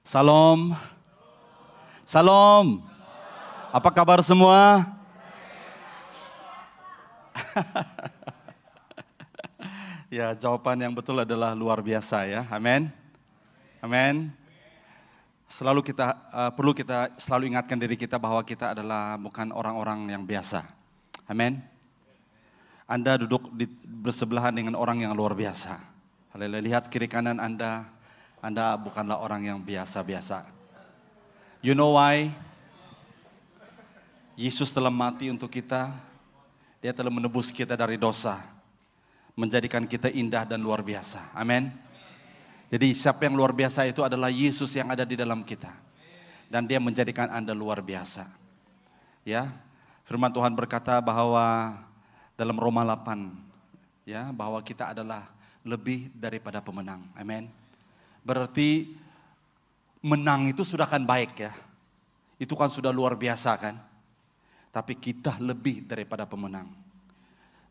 Salam. Salam. Apa kabar semua? Ya, jawaban yang betul adalah luar biasa ya. Amin. Amin. Perlu kita selalu ingatkan diri kita bahwa kita adalah bukan orang-orang yang biasa. Amin. Anda duduk bersebelahan dengan orang yang luar biasa. Haleluya. Lihat kiri kanan Anda bukanlah orang yang biasa-biasa. You know why? Yesus telah mati untuk kita. Dia telah menebus kita dari dosa. Menjadikan kita indah dan luar biasa. Amin. Jadi siapa yang luar biasa itu adalah Yesus yang ada di dalam kita. Dan dia menjadikan Anda luar biasa. Ya, firman Tuhan berkata bahwa dalam Roma 8, ya, bahwa kita adalah lebih daripada pemenang. Amin. Berarti menang itu sudah kan baik ya. Itu kan sudah luar biasa kan. Tapi kita lebih daripada pemenang.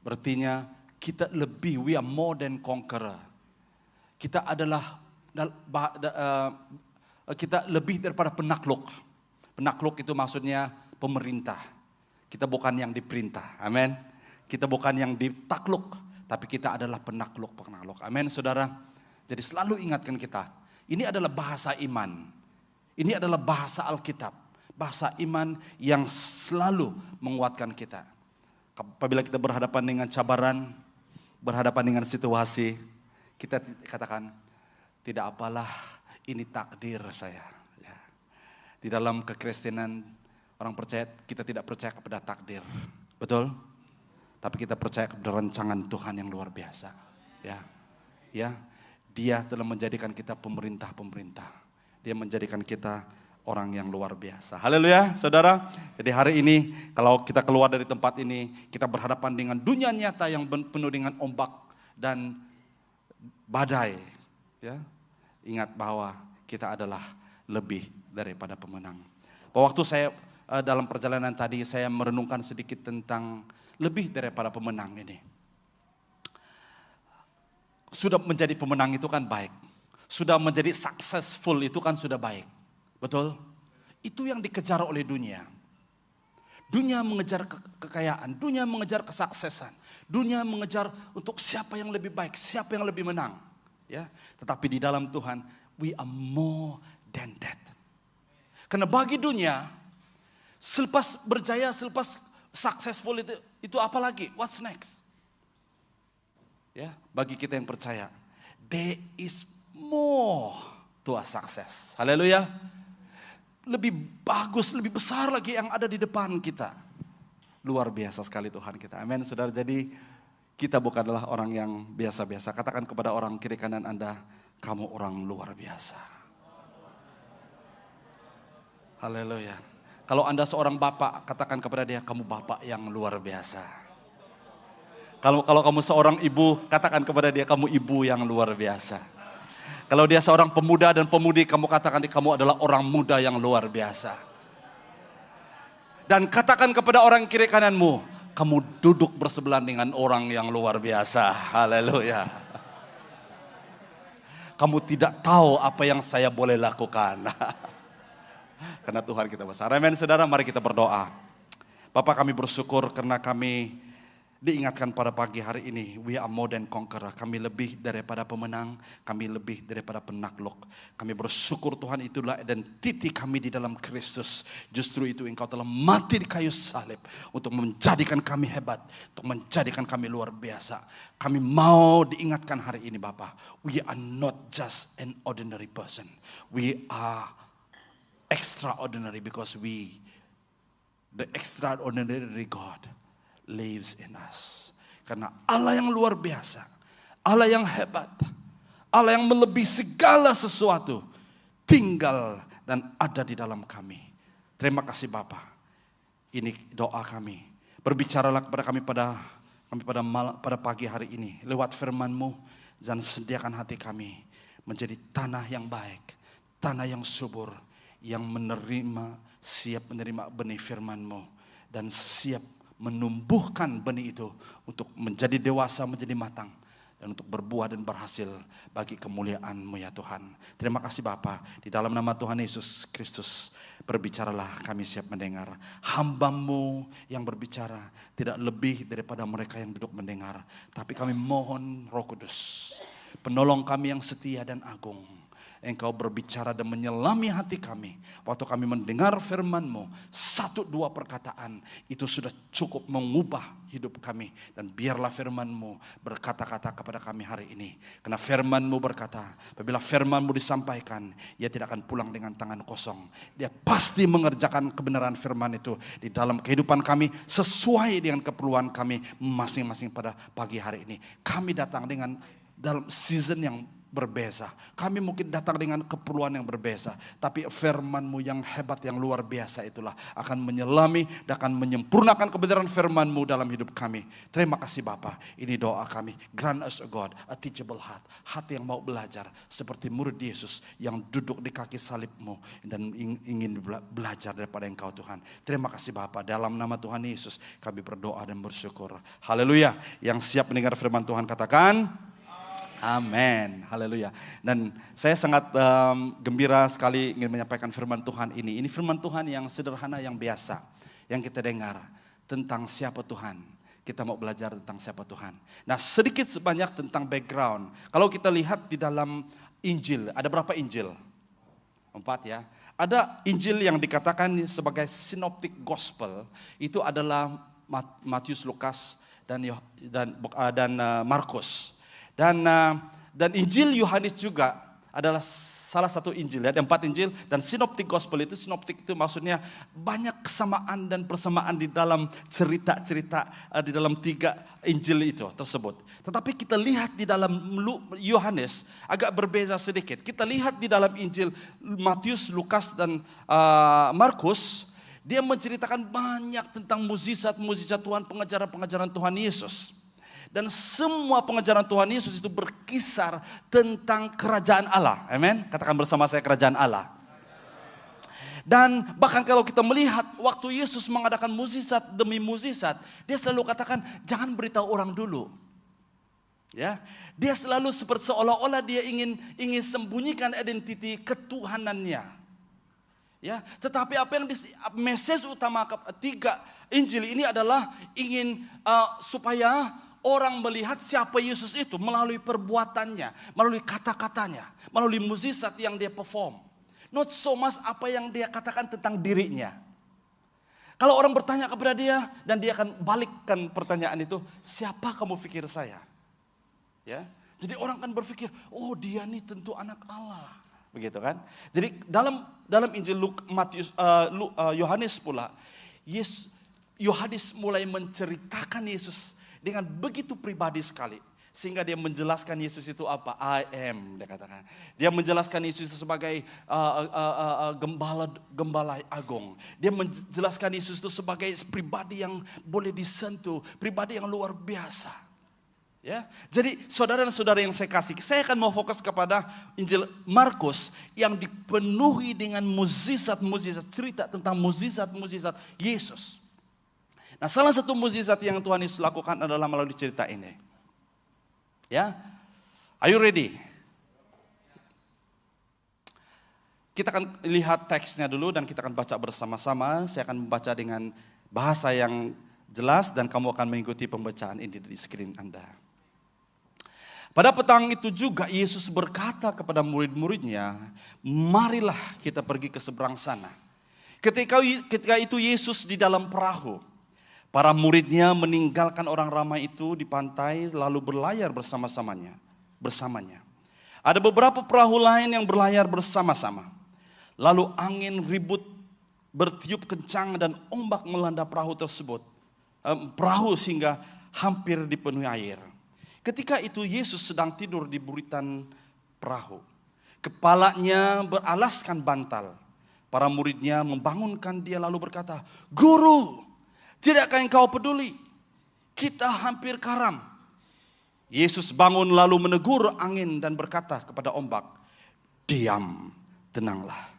Berartinya kita lebih, we are more than conqueror. Kita adalah kita lebih daripada penakluk. Penakluk itu maksudnya pemerintah. Kita bukan yang diperintah. Amin. Kita bukan yang ditakluk, tapi kita adalah penakluk. Amin, saudara. Jadi selalu ingatkan kita. Ini adalah bahasa iman. Ini adalah bahasa Alkitab. Bahasa iman yang selalu menguatkan kita. Apabila kita berhadapan dengan cabaran, berhadapan dengan situasi, kita katakan, tidak apalah, ini takdir saya. Ya. Di dalam kekristenan, orang percaya, kita tidak percaya kepada takdir. Betul? Tapi kita percaya kepada rancangan Tuhan yang luar biasa. Ya, ya, Dia telah menjadikan kita pemerintah-pemerintah. Dia menjadikan kita orang yang luar biasa. Haleluya, saudara. Jadi hari ini kalau kita keluar dari tempat ini, kita berhadapan dengan dunia nyata yang penuh dengan ombak dan badai. Ya, ingat bahwa kita adalah lebih daripada pemenang. Waktu saya dalam perjalanan tadi, saya merenungkan sedikit tentang lebih daripada pemenang ini. Sudah menjadi pemenang itu kan baik. Sudah menjadi successful itu kan sudah baik. Betul? Itu yang dikejar oleh dunia. Dunia mengejar kekayaan, dunia mengejar kesuksesan, dunia mengejar untuk siapa yang lebih baik, siapa yang lebih menang. Ya, tetapi di dalam Tuhan, we are more than that. Karena bagi dunia, selepas berjaya, selepas successful itu apa lagi? What's next? Ya, bagi kita yang percaya, there is more to a success. Haleluya. Lebih bagus, lebih besar lagi yang ada di depan kita. Luar biasa sekali Tuhan kita. Amin, saudara. Jadi kita bukanlah orang yang biasa-biasa. Katakan kepada orang kiri kanan Anda, kamu orang luar biasa. Haleluya. Kalau Anda seorang bapak, katakan kepada dia, kamu bapak yang luar biasa. Kalau kamu seorang ibu, katakan kepada dia, kamu ibu yang luar biasa. Kalau dia seorang pemuda dan pemudi, kamu katakan kamu adalah orang muda yang luar biasa. Dan katakan kepada orang kiri kananmu, kamu duduk bersebelahan dengan orang yang luar biasa. Haleluya. Kamu tidak tahu apa yang saya boleh lakukan. Karena Tuhan kita besar. Amin, saudara, mari kita berdoa. Bapak, kami bersyukur karena kami diingatkan pada pagi hari ini, we are more than conqueror. Kami lebih daripada pemenang, kami lebih daripada penakluk. Kami bersyukur Tuhan, itulah identiti kami di dalam Kristus. Justru itu Engkau telah mati di kayu salib untuk menjadikan kami hebat, untuk menjadikan kami luar biasa. Kami mau diingatkan hari ini Bapa, we are not just an ordinary person. We are extraordinary because the extraordinary God lives in us. Karena Allah yang luar biasa, Allah yang hebat, Allah yang melebihi segala sesuatu tinggal dan ada di dalam kami. Terima kasih Bapa. Ini doa kami. Berbicaralah kepada kami pada pagi hari ini lewat firman-Mu, dan sediakan hati kami menjadi tanah yang baik, tanah yang subur, yang siap menerima benih firman-Mu dan siap menumbuhkan benih itu untuk menjadi dewasa, menjadi matang. dan untuk berbuah dan berhasil bagi kemuliaan-Mu ya Tuhan. Terima kasih Bapa, di dalam nama Tuhan Yesus Kristus berbicaralah, kami siap mendengar. Hamba-Mu yang berbicara tidak lebih daripada mereka yang duduk mendengar, tapi kami mohon Roh Kudus, penolong kami yang setia dan agung, Engkau berbicara dan menyelami hati kami. Waktu kami mendengar firman-Mu, 1-2 perkataan itu sudah cukup mengubah hidup kami. Dan biarlah firman-Mu berkata-kata kepada kami hari ini. Karena firman-Mu berkata, apabila firman-Mu disampaikan, ia tidak akan pulang dengan tangan kosong. Dia pasti mengerjakan kebenaran firman itu di dalam kehidupan kami, sesuai dengan keperluan kami masing-masing pada pagi hari ini. Kami datang dengan dalam season yang berbeza. Kami mungkin datang dengan keperluan yang berbeza. Tapi firman-Mu yang hebat, yang luar biasa itulah akan menyelami dan akan menyempurnakan kebenaran firman-Mu dalam hidup kami. Terima kasih Bapa. Ini doa kami. Grant us a God, a teachable heart. Hati yang mau belajar seperti murid Yesus yang duduk di kaki salib-Mu dan ingin belajar daripada Engkau Tuhan. Terima kasih Bapa. Dalam nama Tuhan Yesus kami berdoa dan bersyukur. Haleluya. Yang siap mendengar firman Tuhan katakan amin, haleluya. Dan saya sangat gembira sekali ingin menyampaikan firman Tuhan ini. Ini firman Tuhan yang sederhana, yang biasa, yang kita dengar tentang siapa Tuhan. Kita mau belajar tentang siapa Tuhan. Nah, sedikit sebanyak tentang background. Kalau kita lihat di dalam Injil, ada berapa Injil? 4 ya. Ada Injil yang dikatakan sebagai synoptic gospel, itu adalah Matius, Lukas, dan Markus. Dan Injil Yohanes juga adalah salah satu Injil ya. Ada 4 Injil dan Synoptic Gospel itu, Synoptic itu maksudnya banyak kesamaan dan persamaan di dalam cerita-cerita di dalam 3 Injil itu tersebut. Tetapi kita lihat di dalam Yohanes agak berbeda sedikit. Kita lihat di dalam Injil Matius, Lukas dan Markus, dia menceritakan banyak tentang mukjizat-mukjizat Tuhan, pengajaran-pengajaran Tuhan Yesus. Dan semua pengajaran Tuhan Yesus itu berkisar tentang kerajaan Allah. Amin. Katakan bersama saya, kerajaan Allah. Dan bahkan kalau kita melihat waktu Yesus mengadakan mukjizat demi mukjizat, dia selalu katakan jangan beritahu orang dulu. Ya, dia selalu seperti seolah-olah dia ingin sembunyikan identiti ketuhanannya. Ya, tetapi apa yang message utama ketiga Injil ini adalah ingin supaya orang melihat siapa Yesus itu melalui perbuatannya, melalui kata-katanya, melalui mukjizat yang dia perform. Not so much apa yang dia katakan tentang dirinya. Kalau orang bertanya kepada dia dan dia akan balikkan pertanyaan itu, siapa kamu pikir saya? Ya, jadi orang akan berpikir, oh dia nih tentu anak Allah, begitu kan? Jadi dalam Injil Yohanes pula, Yohanes mulai menceritakan Yesus dengan begitu pribadi sekali. Sehingga dia menjelaskan Yesus itu apa? I am, dia katakan. Dia menjelaskan Yesus itu sebagai gembala agung. Dia menjelaskan Yesus itu sebagai pribadi yang boleh disentuh, pribadi yang luar biasa. Ya, jadi saudara dan saudara yang saya kasih, saya akan mau fokus kepada Injil Markus yang dipenuhi dengan mukjizat-mukjizat, cerita tentang mukjizat-mukjizat Yesus. Nah, salah satu mukjizat yang Tuhan Yesus lakukan adalah melalui cerita ini. Ya, are you ready? Kita akan lihat teksnya dulu dan kita akan baca bersama-sama. Saya akan membaca dengan bahasa yang jelas dan kamu akan mengikuti pembacaan ini di screen Anda. Pada petang itu juga Yesus berkata kepada murid-muridnya, marilah kita pergi ke seberang sana. Ketika itu Yesus di dalam perahu. Para muridnya meninggalkan orang ramai itu di pantai lalu berlayar bersamanya. Ada beberapa perahu lain yang berlayar bersama-sama. Lalu angin ribut bertiup kencang dan ombak melanda perahu tersebut. Perahu sehingga hampir dipenuhi air. Ketika itu Yesus sedang tidur di buritan perahu. Kepalanya beralaskan bantal. Para muridnya membangunkan dia lalu berkata, "Guru, tidakkah engkau peduli? Kita hampir karam." Yesus bangun lalu menegur angin dan berkata kepada ombak, "Diam, tenanglah."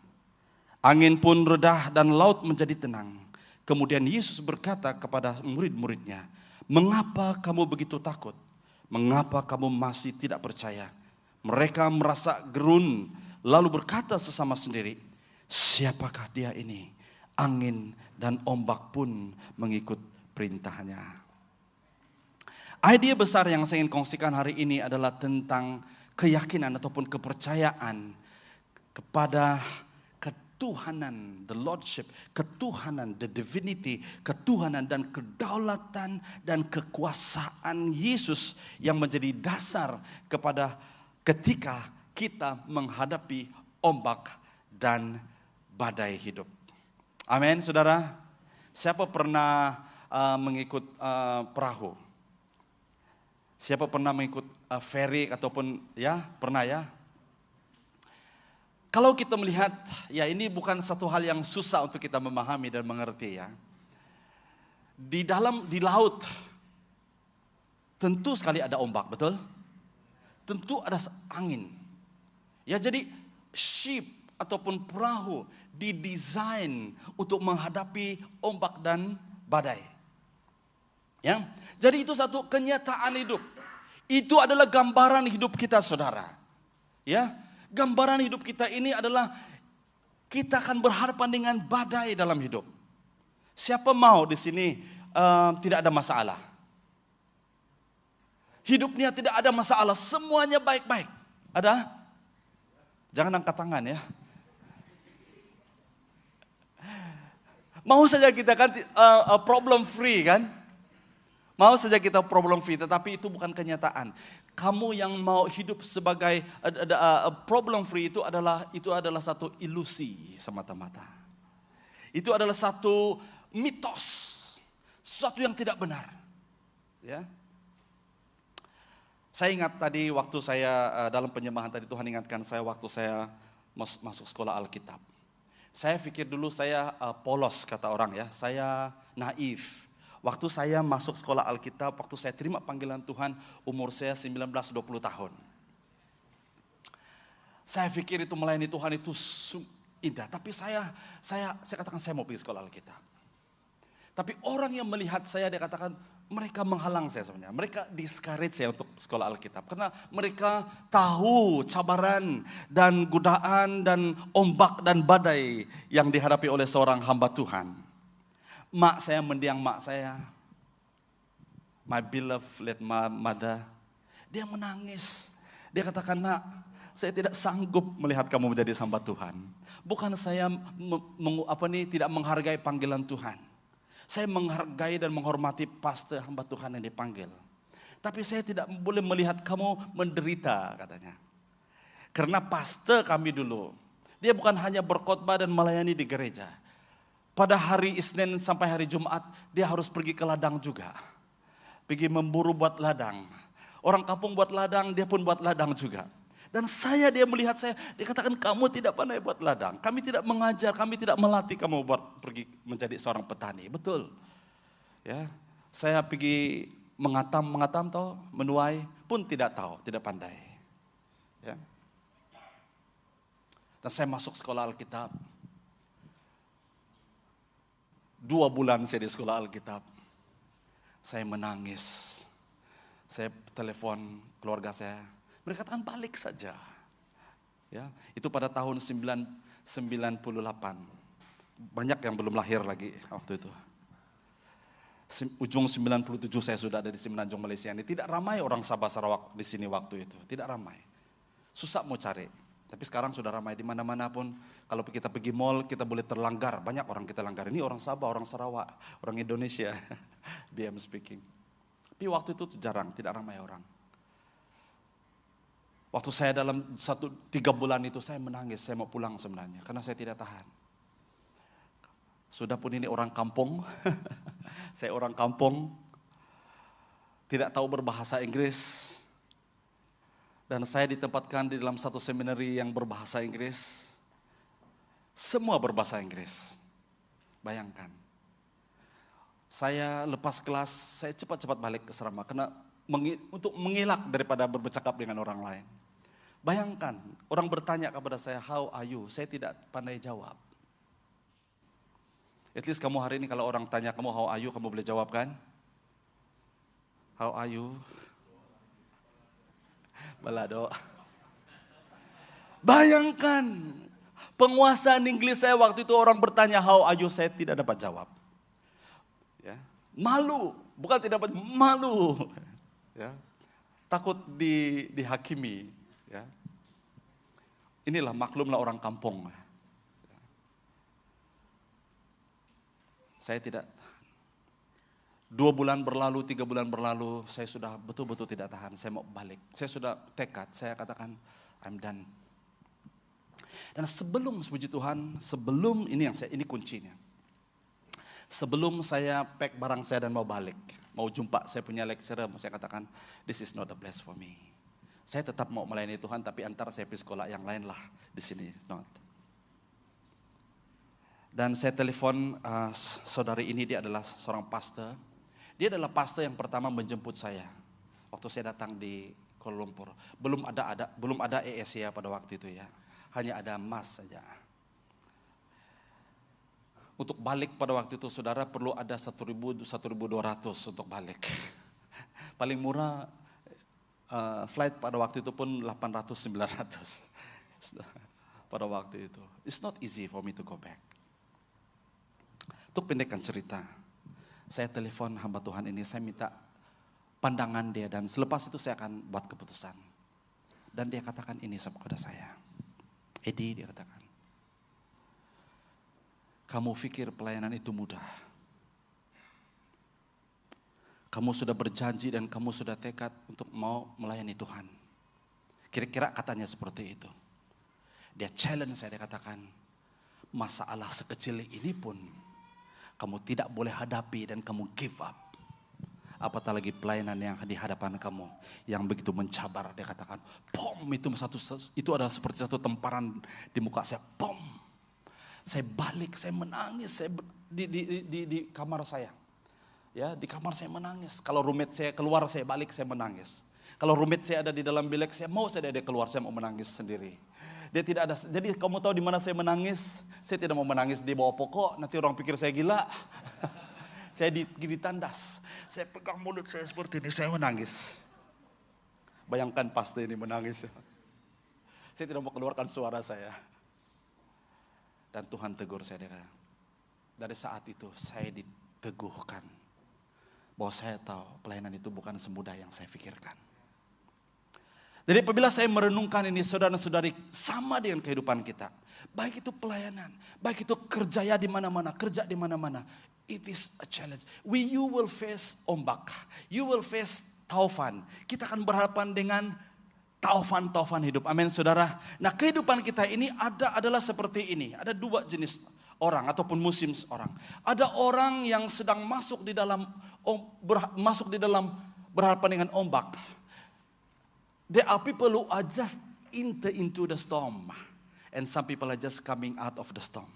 Angin pun redah dan laut menjadi tenang. Kemudian Yesus berkata kepada murid-muridnya, "Mengapa kamu begitu takut? Mengapa kamu masih tidak percaya? Mereka merasa gerun, lalu berkata sesama sendiri, siapakah dia ini? Angin dan ombak pun mengikut perintahnya. Ide besar yang saya ingin kongsikan hari ini adalah tentang keyakinan ataupun kepercayaan kepada ketuhanan, the lordship, ketuhanan, the divinity, ketuhanan dan kedaulatan dan kekuasaan Yesus yang menjadi dasar kepada ketika kita menghadapi ombak dan badai hidup. Amin, saudara. Siapa pernah mengikut perahu? Siapa pernah mengikut ferry ataupun ya pernah ya? Kalau kita melihat, ya ini bukan satu hal yang susah untuk kita memahami dan mengerti ya. Di laut, tentu sekali ada ombak, betul? Tentu ada angin. Ya jadi ship ataupun perahu didesain untuk menghadapi ombak dan badai. Ya, jadi itu satu kenyataan hidup. Itu adalah gambaran hidup kita, saudara. Ya. Gambaran hidup kita ini adalah kita akan berhadapan dengan badai dalam hidup. Siapa mau di sini tidak ada masalah? Hidupnya tidak ada masalah, semuanya baik-baik. Ada? Jangan angkat tangan ya. Mau saja kita kan problem free kan? Mau saja kita problem free, tetapi itu bukan kenyataan. Kamu yang mau hidup sebagai problem free itu adalah satu ilusi semata-mata. Itu adalah satu mitos, sesuatu yang tidak benar. Ya. Saya ingat tadi waktu saya dalam penyembahan tadi Tuhan ingatkan saya waktu saya masuk sekolah Alkitab. Saya pikir dulu saya polos kata orang ya, saya naif. Waktu saya masuk sekolah Alkitab, waktu saya terima panggilan Tuhan, umur saya 19-20 tahun. Saya pikir itu melayani Tuhan itu indah, tapi saya katakan saya mau pergi sekolah Alkitab. Tapi orang yang melihat saya, dia katakan mereka menghalang saya sebenarnya. Mereka discourage saya untuk sekolah Alkitab. Karena mereka tahu cabaran dan godaan dan ombak dan badai yang dihadapi oleh seorang hamba Tuhan. Mak saya mendiang mak saya. My beloved mother. Dia menangis. Dia katakan, nak, saya tidak sanggup melihat kamu menjadi hamba Tuhan. Bukan saya tidak menghargai panggilan Tuhan. Saya menghargai dan menghormati pastor hamba Tuhan yang dipanggil. Tapi saya tidak boleh melihat kamu menderita, katanya. Karena pastor kami dulu, dia bukan hanya berkhotbah dan melayani di gereja. Pada hari Isnin sampai hari Jumat, dia harus pergi ke ladang juga. Pergi memburu buat ladang. Orang kampung buat ladang, dia pun buat ladang juga. Dan dia melihat saya, dia katakan kamu tidak pandai buat ladang. Kami tidak mengajar, kami tidak melatih kamu buat pergi menjadi seorang petani. Betul. Ya, saya pergi mengatam tahu, menuai pun tidak tahu, tidak pandai. Ya. Dan saya masuk sekolah Alkitab. 2 bulan saya di sekolah Alkitab. Saya menangis. Saya telepon keluarga saya. Mereka katakan balik saja. Ya, itu pada tahun 98. Banyak yang belum lahir lagi waktu itu. Ujung 97 saya sudah ada di Semenanjung Malaysia ini. Tidak ramai orang Sabah Sarawak di sini waktu itu. Tidak ramai. Susah mau cari. Tapi sekarang sudah ramai di mana-mana pun. Kalau kita pergi mall, kita boleh terlanggar. Banyak orang kita langgar. Ini orang Sabah, orang Sarawak, orang Indonesia. BM speaking. Tapi waktu itu jarang, tidak ramai orang. Waktu saya dalam 3 bulan itu saya menangis, saya mau pulang sebenarnya. Karena saya tidak tahan. Sudah pun ini orang kampung. Saya orang kampung. Tidak tahu berbahasa Inggris. Dan saya ditempatkan di dalam satu seminari yang berbahasa Inggris. Semua berbahasa Inggris. Bayangkan. Saya lepas kelas, saya cepat-cepat balik ke asrama. Karena untuk mengelak daripada bercakap dengan orang lain. Bayangkan, orang bertanya kepada saya, how are you? Saya tidak pandai jawab. At least kamu hari ini kalau orang tanya kamu how are you, kamu boleh jawab kan? How are you? Balado. Bayangkan, penguasaan Inggris saya waktu itu orang bertanya how are you, saya tidak dapat jawab. Ya, malu, bukan tidak dapat, malu. Ya, takut dihakimi. Ya. Inilah maklumlah orang kampung. Saya tidak, 2 bulan berlalu, 3 bulan berlalu, saya sudah betul-betul tidak tahan, saya mau balik. Saya sudah tekad, saya katakan, I'm done. Dan sebelum, puji Tuhan, sebelum ini kuncinya. Sebelum saya pack barang saya dan mau balik, mau jumpa saya punya lecturer, saya katakan, this is not a place for me. Saya tetap mau melayani Tuhan, tapi antara saya pergi sekolah yang lain lah di sini, not. Dan saya telepon saudari ini, dia adalah seorang pastor. Dia adalah pastor yang pertama menjemput saya waktu saya datang di Kuala Lumpur. Belum ada ESA pada waktu itu ya. Hanya ada Mas saja. Untuk balik pada waktu itu saudara perlu ada 1.200 untuk balik. Paling murah flight pada waktu itu pun 800-900 pada waktu itu. It's not easy for me to go back. Untuk pendekkan cerita, saya telepon hamba Tuhan ini, saya minta pandangan dia dan selepas itu saya akan buat keputusan. Dan dia katakan ini kepada saya. Edi, dia katakan, kamu pikir pelayanan itu mudah? Kamu sudah berjanji dan kamu sudah tekad untuk mau melayani Tuhan. Kira-kira katanya seperti itu. Dia challenge saya, dia katakan, masalah sekecil ini pun kamu tidak boleh hadapi dan kamu give up. Apatah lagi pelayanan yang di hadapan kamu yang begitu mencabar. Dia katakan, pom, itu adalah seperti satu temparan di muka saya. Pom. Saya balik, saya menangis, saya di kamar saya. Ya, di kamar saya menangis. Kalau roommate saya keluar, saya balik, saya menangis. Kalau roommate saya ada di dalam bilik, saya dia keluar, saya mau menangis sendiri. Dia tidak ada. Jadi kamu tahu di mana saya menangis? Saya tidak mau menangis di bawah pokok, nanti orang pikir saya gila. Saya ditandas. Saya pegang mulut saya seperti ini, saya menangis. Bayangkan pasti ini menangis. Saya tidak mau keluarkan suara saya. Dan Tuhan tegur saya. Dari saat itu saya diteguhkan bahwa saya tahu pelayanan itu bukan semudah yang saya pikirkan. Jadi apabila saya merenungkan ini, saudara-saudari, sama dengan kehidupan kita. Baik itu pelayanan, baik itu kerja di mana-mana, kerja di mana-mana. It is a challenge. You will face ombak, you will face taufan. Kita akan berhadapan dengan taufan hidup. Amin, saudara. Nah, kehidupan kita ini adalah seperti ini. Ada 2 jenis orang ataupun musim orang. Ada orang yang sedang masuk di dalam berhadapan dengan ombak. There are people who are just into the storm. And some people are just coming out of the storm.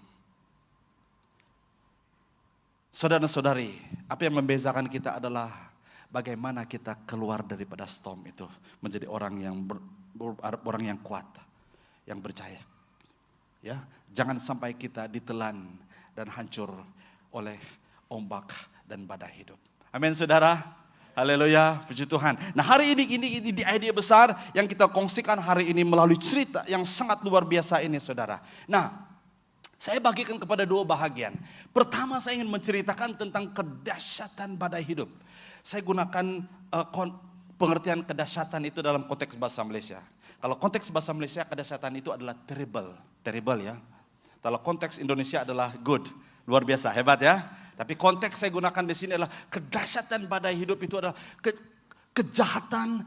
Saudara-saudari, apa yang membezakan kita adalah bagaimana kita keluar daripada storm itu. Menjadi orang yang kuat, yang percaya. Ya, jangan sampai kita ditelan dan hancur oleh ombak dan badai hidup. Amin, saudara. Haleluya, puji Tuhan. Nah, hari ini di idea besar yang kita kongsikan hari ini melalui cerita yang sangat luar biasa ini, saudara. Nah, saya bagikan kepada 2 bahagian. Pertama, saya ingin menceritakan tentang kedahsyatan badai hidup. Saya gunakan pengertian kedahsyatan itu dalam konteks bahasa Malaysia. Kalau konteks bahasa Malaysia, kedahsyatan itu adalah terrible ya. Kalau konteks Indonesia adalah good, luar biasa, hebat ya. Tapi konteks saya gunakan di sini adalah kedahsyatan badai hidup itu adalah kejahatan,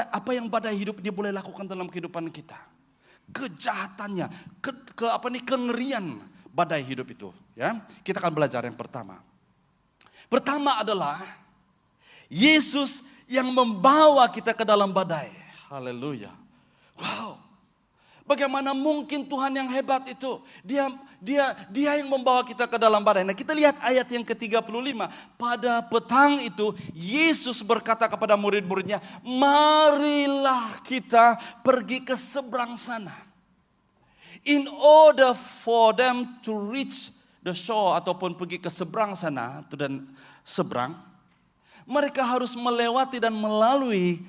apa yang badai hidup ini boleh lakukan dalam kehidupan kita. Kejahatannya, kengerian badai hidup itu, ya. Kita akan belajar yang pertama. Pertama adalah Yesus yang membawa kita ke dalam badai. Haleluya. Wow. Bagaimana mungkin Tuhan yang hebat itu? Dia yang membawa kita ke dalam badai. Nah, kita lihat ayat yang ke-35. Pada petang itu Yesus berkata kepada murid-muridnya, marilah kita pergi ke seberang sana. In order for them to reach the shore ataupun pergi ke seberang sana dan seberang, mereka harus melewati dan melalui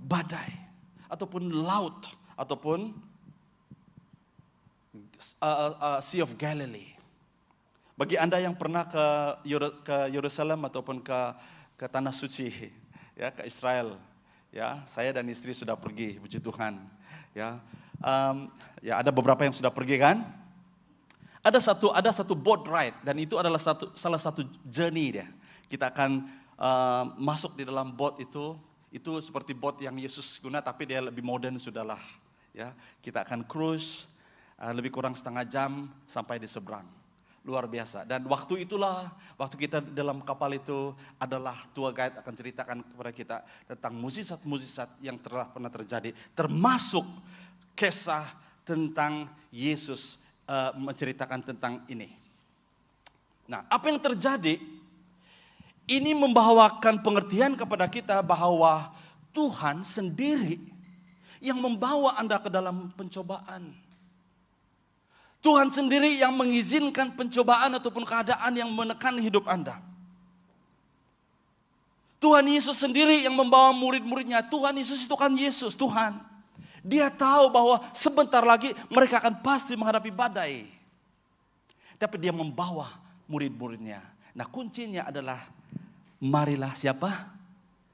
badai. ataupun laut, ataupun Sea of Galilee. Bagi Anda yang pernah ke Yerusalem ataupun ke tanah suci, ya, ke Israel, ya, saya dan istri sudah pergi, puji Tuhan, ya. Ya, ada beberapa yang sudah pergi kan? Ada satu boat ride, dan itu adalah salah satu journey dia. Kita akan masuk di dalam boat itu seperti boat yang Yesus guna, tapi dia lebih modern sudahlah. Ya, kita akan cruise lebih kurang setengah jam sampai di seberang. Luar biasa. Dan waktu kita dalam kapal itu adalah tour guide akan ceritakan kepada kita tentang mukjizat-mukjizat yang telah pernah terjadi, termasuk kisah tentang Yesus menceritakan tentang ini. Nah, apa yang terjadi? Ini membawakan pengertian kepada kita bahwa Tuhan sendiri yang membawa Anda ke dalam pencobaan. Tuhan sendiri yang mengizinkan pencobaan ataupun keadaan yang menekan hidup Anda. Tuhan Yesus sendiri yang membawa murid-muridnya. Tuhan Yesus itu kan Yesus, Tuhan. Dia tahu bahwa sebentar lagi mereka akan pasti menghadapi badai. Tapi dia membawa murid-muridnya. Nah, kuncinya adalah marilah siapa?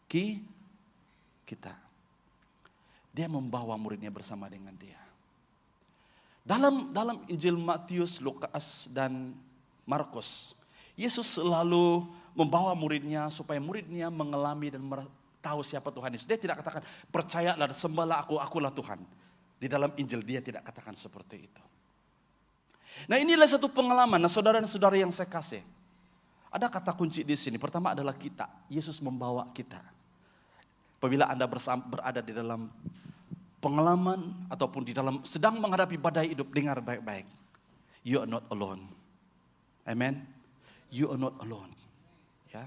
Kita. Dia membawa muridnya bersama dengan dia. Dalam Injil Matius, Lukas, dan Markus, Yesus selalu membawa muridnya supaya muridnya mengalami dan tahu siapa Tuhan Yesus. Dia tidak katakan, percayalah, sembahlah akulah Tuhan. Di dalam Injil dia tidak katakan seperti itu. Nah, inilah satu pengalaman. Nah, saudara dan saudara yang saya kasih, ada kata kunci di sini. Pertama adalah kita. Yesus membawa kita. Apabila Anda berada di dalam pengalaman ataupun di dalam sedang menghadapi badai hidup, dengar baik-baik. You are not alone. Amen. You are not alone. Ya.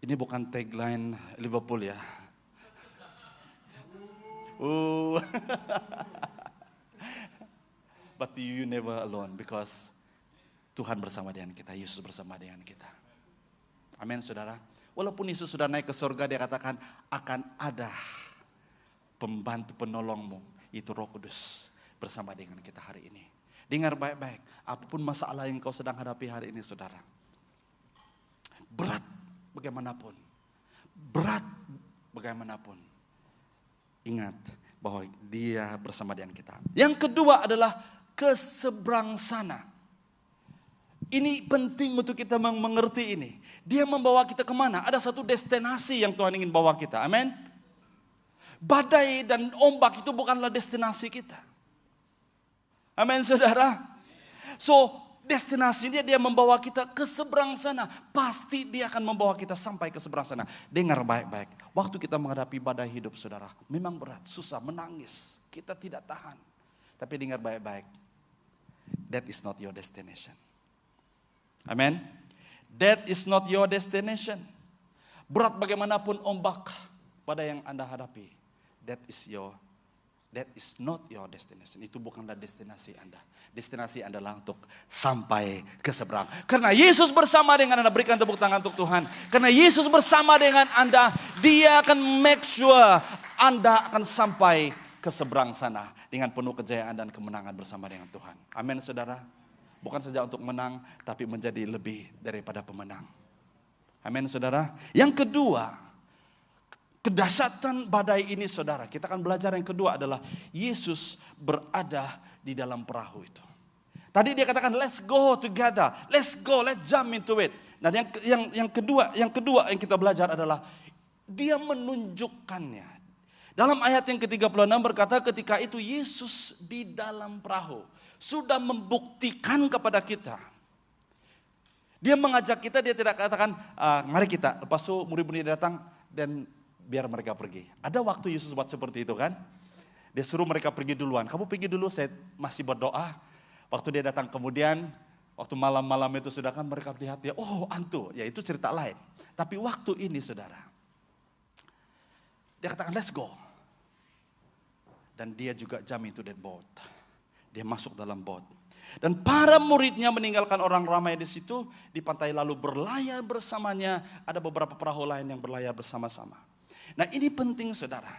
Ini bukan tagline Liverpool ya. But you never alone because Tuhan bersama dengan kita, Yesus bersama dengan kita. Amin, saudara. Walaupun Yesus sudah naik ke surga, dia katakan akan ada pembantu penolongmu, itu Roh Kudus bersama dengan kita hari ini. Dengar baik-baik, apapun masalah yang kau sedang hadapi hari ini, saudara. Berat bagaimanapun. Ingat bahwa dia bersama dengan kita. Yang kedua adalah keseberang sana. Ini penting untuk kita mengerti ini. Dia membawa kita kemana? Ada satu destinasi yang Tuhan ingin bawa kita. Amin. Badai dan ombak itu bukanlah destinasi kita. Amin, saudara. So, destinasinya dia membawa kita ke seberang sana. Pasti dia akan membawa kita sampai ke seberang sana. Dengar baik-baik. Waktu kita menghadapi badai hidup, saudara, memang berat, susah, menangis. Kita tidak tahan. Tapi dengar baik-baik. That is not your destination. Amin. That is not your destination. Berat bagaimanapun ombak badai yang Anda hadapi, that is not your destination. Itu bukanlah destinasi Anda. Destinasi Anda adalah untuk sampai ke seberang. Karena Yesus bersama dengan Anda, berikan tepuk tangan untuk Tuhan. Karena Yesus bersama dengan Anda, dia akan make sure Anda akan sampai ke seberang sana dengan penuh kejayaan dan kemenangan bersama dengan Tuhan. Amin, saudara. Bukan saja untuk menang, tapi menjadi lebih daripada pemenang. Amin, saudara. Yang kedua, kedahsyatan badai ini, saudara. Kita akan belajar yang kedua adalah Yesus berada di dalam perahu itu. Tadi dia katakan, let's go together, let's go, let's jump into it. Dan yang kedua yang kita belajar adalah dia menunjukkannya. Dalam ayat yang ke-36 berkata, ketika itu Yesus di dalam perahu sudah membuktikan kepada kita. Dia mengajak kita, dia tidak katakan, mari kita. Lepas itu murid-murid datang dan biar mereka pergi. Ada waktu Yesus buat seperti itu kan. Dia suruh mereka pergi duluan. Kamu pergi dulu, saya masih berdoa. Waktu dia datang kemudian, waktu malam-malam itu sudah kan mereka lihat dia, oh antu, ya itu cerita lain. Tapi waktu ini saudara, dia katakan let's go. Dan dia juga jump into that boat. Dia masuk dalam boat. Dan para muridnya meninggalkan orang ramai di situ, di pantai lalu berlayar bersamanya. Ada beberapa perahu lain yang berlayar bersama-sama. Nah ini penting saudara.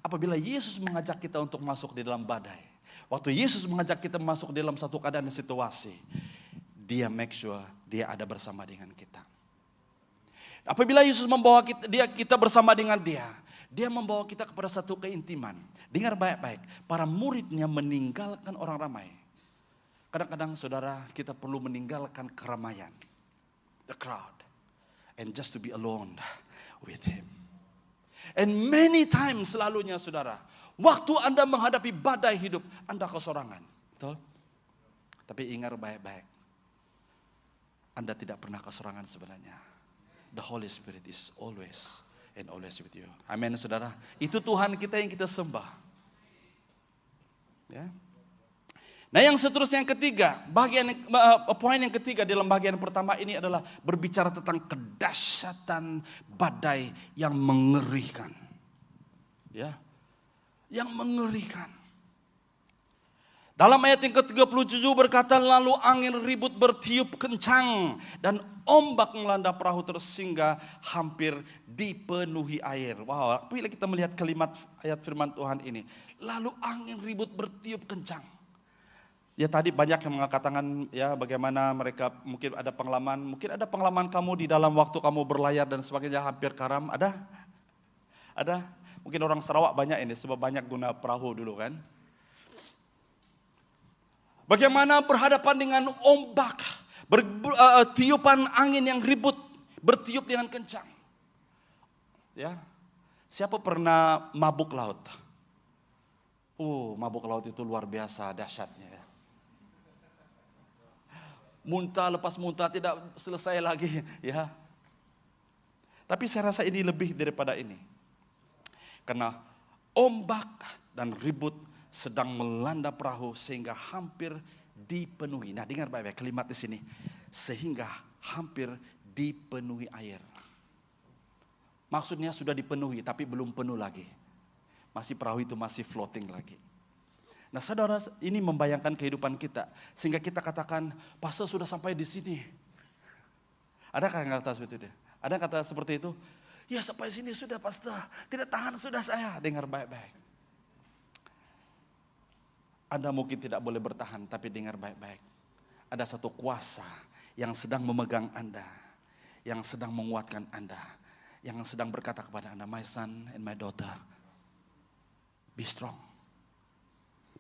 Apabila Yesus mengajak kita untuk masuk di dalam badai. Waktu Yesus mengajak kita masuk dalam satu keadaan dan situasi. Dia make sure dia ada bersama dengan kita. Apabila Yesus membawa kita bersama dengan dia. Dia membawa kita kepada satu keintiman. Dengar baik-baik. Para muridnya meninggalkan orang ramai. Kadang-kadang saudara kita perlu meninggalkan keramaian. The crowd. And just to be alone with him. And many times selalunya saudara. Waktu Anda menghadapi badai hidup. Anda kesorangan. Betul? Tapi ingat baik-baik. Anda tidak pernah kesorangan sebenarnya. The Holy Spirit is always and always with you. Amin saudara. Itu Tuhan kita yang kita sembah. Ya. Nah yang seterusnya yang ketiga, poin yang ketiga dalam bagian pertama ini adalah berbicara tentang kedahsyatan badai yang mengerikan. Ya. Yang mengerikan. Dalam ayat yang ke-37 berkata, lalu angin ribut bertiup kencang dan ombak melanda perahu sehingga hampir dipenuhi air. Wow, apabila kita melihat kalimat ayat firman Tuhan ini, lalu angin ribut bertiup kencang. Ya tadi banyak yang mengatakan ya bagaimana mereka mungkin ada pengalaman kamu di dalam waktu kamu berlayar dan sebagainya hampir karam, ada? Ada? Mungkin orang Sarawak banyak ini sebab banyak guna perahu dulu kan. Bagaimana berhadapan dengan ombak, tiupan angin yang ribut, bertiup dengan kencang. Ya, siapa pernah mabuk laut? Mabuk laut itu luar biasa dahsyatnya. Muntah lepas muntah tidak selesai lagi, ya. Tapi saya rasa ini lebih daripada ini, karena ombak dan ribut sedang melanda perahu sehingga hampir dipenuhi. Nah, dengar baik-baik kalimat di sini. Sehingga hampir dipenuhi air. Maksudnya sudah dipenuhi tapi belum penuh lagi. Masih perahu itu masih floating lagi. Nah, saudara, ini membayangkan kehidupan kita sehingga kita katakan, "Pastor sudah sampai di sini." Adakah yang kata seperti itu? Ada kata seperti itu? Ya, sampai sini sudah, Pastor. Tidak tahan sudah saya. Dengar baik-baik. Anda mungkin tidak boleh bertahan, tapi dengar baik-baik. Ada satu kuasa yang sedang memegang Anda, yang sedang menguatkan Anda, yang sedang berkata kepada Anda, "My son and my daughter, be strong."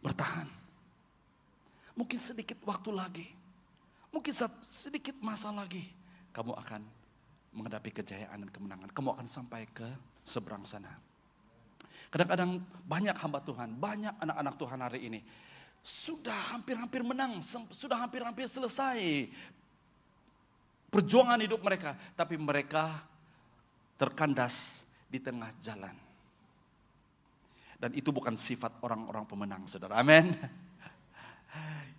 Bertahan. Mungkin sedikit waktu lagi, mungkin sedikit masa lagi, kamu akan menghadapi kejayaan dan kemenangan. Kamu akan sampai ke seberang sana. Kadang-kadang banyak hamba Tuhan, banyak anak-anak Tuhan hari ini sudah hampir-hampir menang, sudah hampir-hampir selesai perjuangan hidup mereka, tapi mereka terkandas di tengah jalan. Dan itu bukan sifat orang-orang pemenang, saudara. Amin.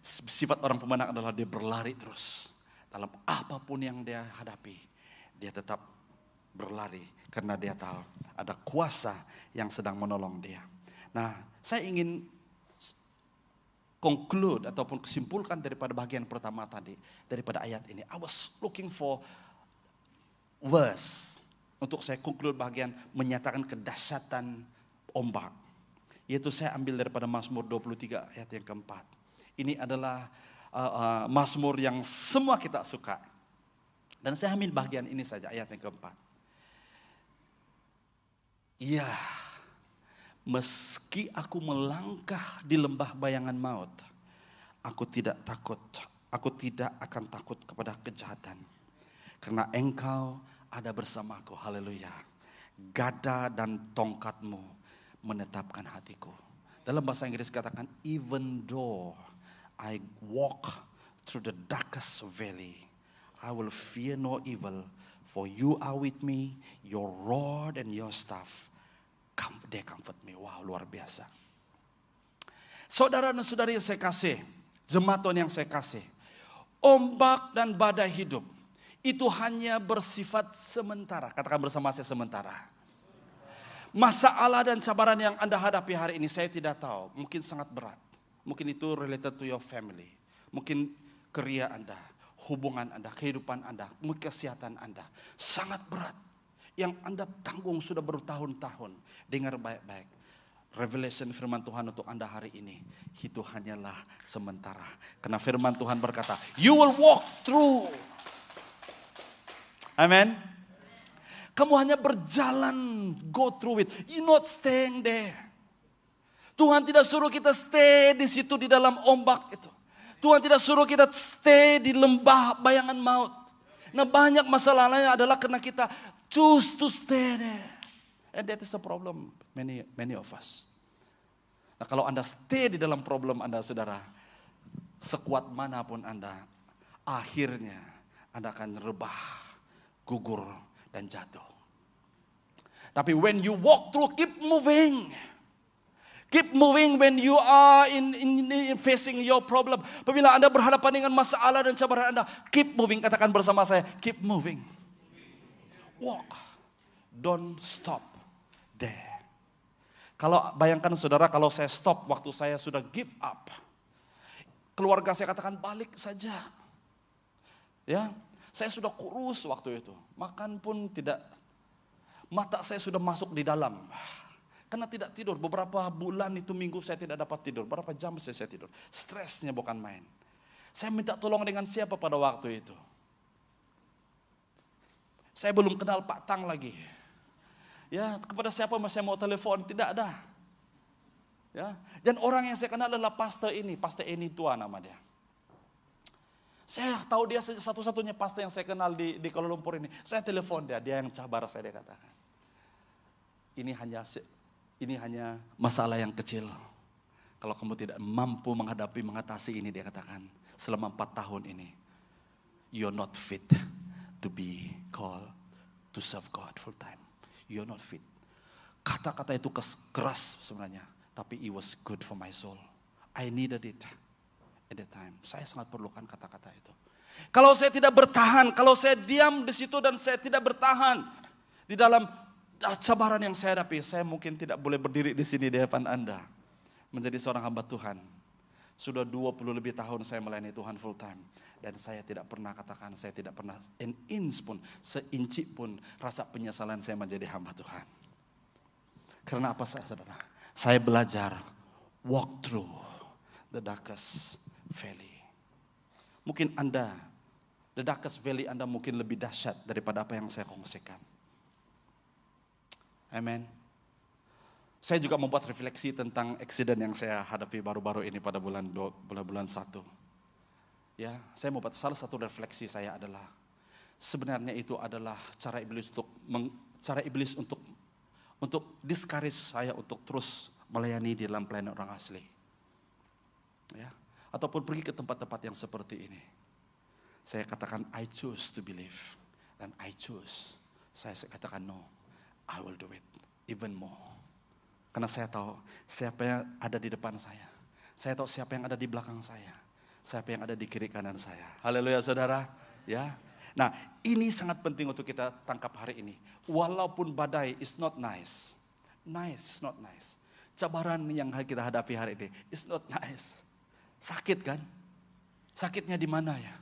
Sifat orang pemenang adalah dia berlari terus. Dalam apapun yang dia hadapi, dia tetap berlari karena dia tahu ada kuasa yang sedang menolong dia. Nah, saya ingin conclude ataupun kesimpulkan daripada bagian pertama tadi, daripada ayat ini. I was looking for verse untuk saya conclude bagian menyatakan kedahsyatan ombak. Yaitu saya ambil daripada Mazmur 23 ayat yang keempat. Ini adalah Mazmur yang semua kita suka. Dan saya ambil bagian ini saja, ayat yang keempat. Ya, meski aku melangkah di lembah bayangan maut, aku tidak takut. Aku tidak akan takut kepada kejahatan. Karena Engkau ada bersamaku. Haleluya. Gada dan tongkatmu menetapkan hatiku. Dalam bahasa Inggris katakan, even though I walk through the darkest valley, I will fear no evil, for you are with me, your rod and your staff, they comfort me. Wow, luar biasa. Saudara dan saudari yang saya kasih, jemaat Tuhan yang saya kasih, ombak dan badai hidup itu hanya bersifat sementara. Katakan bersama saya, sementara. Masalah dan cabaran yang Anda hadapi hari ini saya tidak tahu, mungkin sangat berat. Mungkin itu related to your family. Mungkin kerja Anda, hubungan Anda, kehidupan Anda, mungkin kesehatan Anda. Sangat berat. yang Anda tanggung sudah bertahun-tahun. Dengar baik-baik. Revelation firman Tuhan untuk Anda hari ini, itu hanyalah sementara. Karena firman Tuhan berkata, you will walk through. Amen. Kamu hanya berjalan, go through it. You're not staying there. Tuhan tidak suruh kita stay di situ di dalam ombak itu. Tuhan tidak suruh kita stay di lembah bayangan maut. Nah, banyak masalahnya adalah karena kita choose to stay there. And that is the problem many of us. Nah, kalau Anda stay di dalam problem Anda, saudara, sekuat manapun Anda, akhirnya Anda akan rebah, gugur, dan jatuh. Tapi when you walk through, keep moving. Keep moving when you are in facing your problem. Apabila Anda berhadapan dengan masalah dan cabaran Anda, keep moving. Katakan bersama saya, keep moving. Walk. Don't stop there. Kalau bayangkan saudara, kalau saya stop waktu saya sudah give up. Keluarga saya katakan balik saja. Ya, saya sudah kurus waktu itu. Makan pun tidak. Mata saya sudah masuk di dalam. Karena tidak tidur, beberapa bulan itu minggu saya tidak dapat tidur. Berapa jam saya tidur. Stresnya bukan main. Saya minta tolong dengan siapa pada waktu itu? Saya belum kenal Pak Tang lagi. Ya, kepada siapa saya mau telepon? Tidak ada. Ya, dan orang yang saya kenal adalah pastor ini, Pastor Eni Tua nama dia. Saya tahu dia satu-satunya pastor yang saya kenal di Kuala Lumpur ini. Saya telepon dia yang cabar saya, dia katakan. Ini hanya masalah yang kecil. Kalau kamu tidak mampu mengatasi ini, dia katakan, selama 4 tahun ini, you're not fit to be called to serve God full time. You're not fit. Kata-kata itu keras sebenarnya, tapi it was good for my soul. I needed it at that time. Saya sangat perlukan kata-kata itu. Kalau saya tidak bertahan, kalau saya diam di situ dan saya tidak bertahan di dalam cabaran yang saya hadapi, saya mungkin tidak boleh berdiri di sini di depan Anda menjadi seorang hamba Tuhan. Sudah 20 lebih tahun saya melayani Tuhan full time. Dan saya tidak pernah katakan, saya tidak pernah an inch pun, seinci pun rasa penyesalan saya menjadi hamba Tuhan. Karena apa saudara? Saya belajar walk through the darkest valley. Mungkin Anda, the darkest valley Anda mungkin lebih dahsyat daripada apa yang saya kongsikan. Amen. Saya juga membuat refleksi tentang eksiden yang saya hadapi baru-baru ini pada bulan 1. Ya, saya membuat salah satu refleksi saya adalah sebenarnya itu adalah cara iblis untuk discourage saya untuk terus melayani di dalam pelayanan orang asli. Ya, ataupun pergi ke tempat-tempat yang seperti ini. Saya katakan I choose to believe dan I choose. Saya katakan no. I will do it even more. Karena saya tahu siapa yang ada di depan saya. Saya tahu siapa yang ada di belakang saya. Siapa yang ada di kiri kanan saya. Haleluya saudara. Ya. Nah, ini sangat penting untuk kita tangkap hari ini. Walaupun badai is not nice. Nice, not nice. Cabaran yang kita hadapi hari ini is not nice. Sakit kan? Sakitnya di mana ya?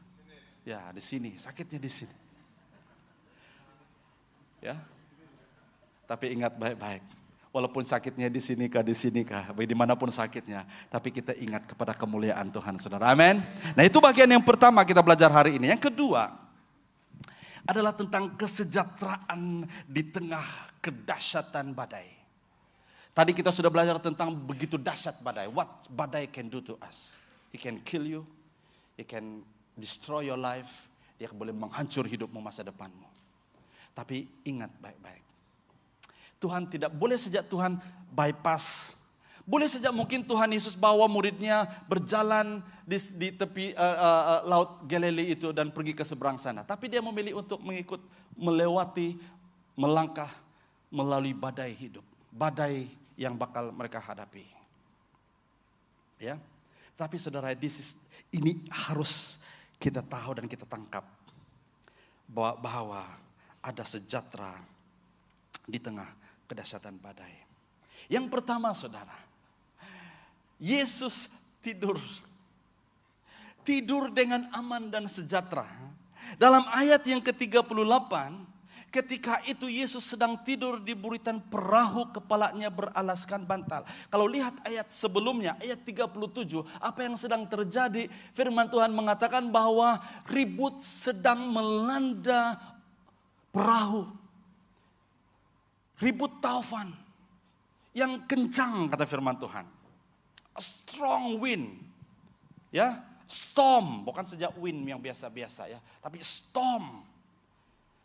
Ya, di sini. Sakitnya di sini. Ya. Tapi ingat baik-baik, walaupun sakitnya di sini kah, dimanapun sakitnya, tapi kita ingat kepada kemuliaan Tuhan, saudara. Amin. Nah, itu bagian yang pertama kita belajar hari ini. Yang kedua adalah tentang kesejahteraan di tengah kedahsyatan badai. Tadi kita sudah belajar tentang begitu dahsyat badai. What badai can do to us? He can kill you, he can destroy your life, dia boleh menghancur hidupmu, masa depanmu. Tapi ingat baik-baik. Tuhan tidak boleh saja Tuhan bypass. Boleh saja mungkin Tuhan Yesus bawa muridnya berjalan di tepi laut Galilea itu dan pergi ke seberang sana. Tapi dia memilih untuk melewati, melangkah melalui badai hidup. Badai yang bakal mereka hadapi. Ya. Tapi saudara, ini harus kita tahu dan kita tangkap. Bahwa ada sejahtera di tengah kedahsyatan badai. Yang pertama saudara, Yesus tidur. Tidur dengan aman dan sejahtera. Dalam ayat yang ke-38, Ketika itu Yesus sedang tidur di buritan perahu, kepalanya beralaskan bantal. Kalau lihat ayat sebelumnya, ayat 37, apa yang sedang terjadi? Firman Tuhan mengatakan bahwa ribut sedang melanda perahu. Ribut taufan yang kencang, kata firman Tuhan. A strong wind. Ya, storm, bukan sejak wind yang biasa-biasa ya, tapi storm.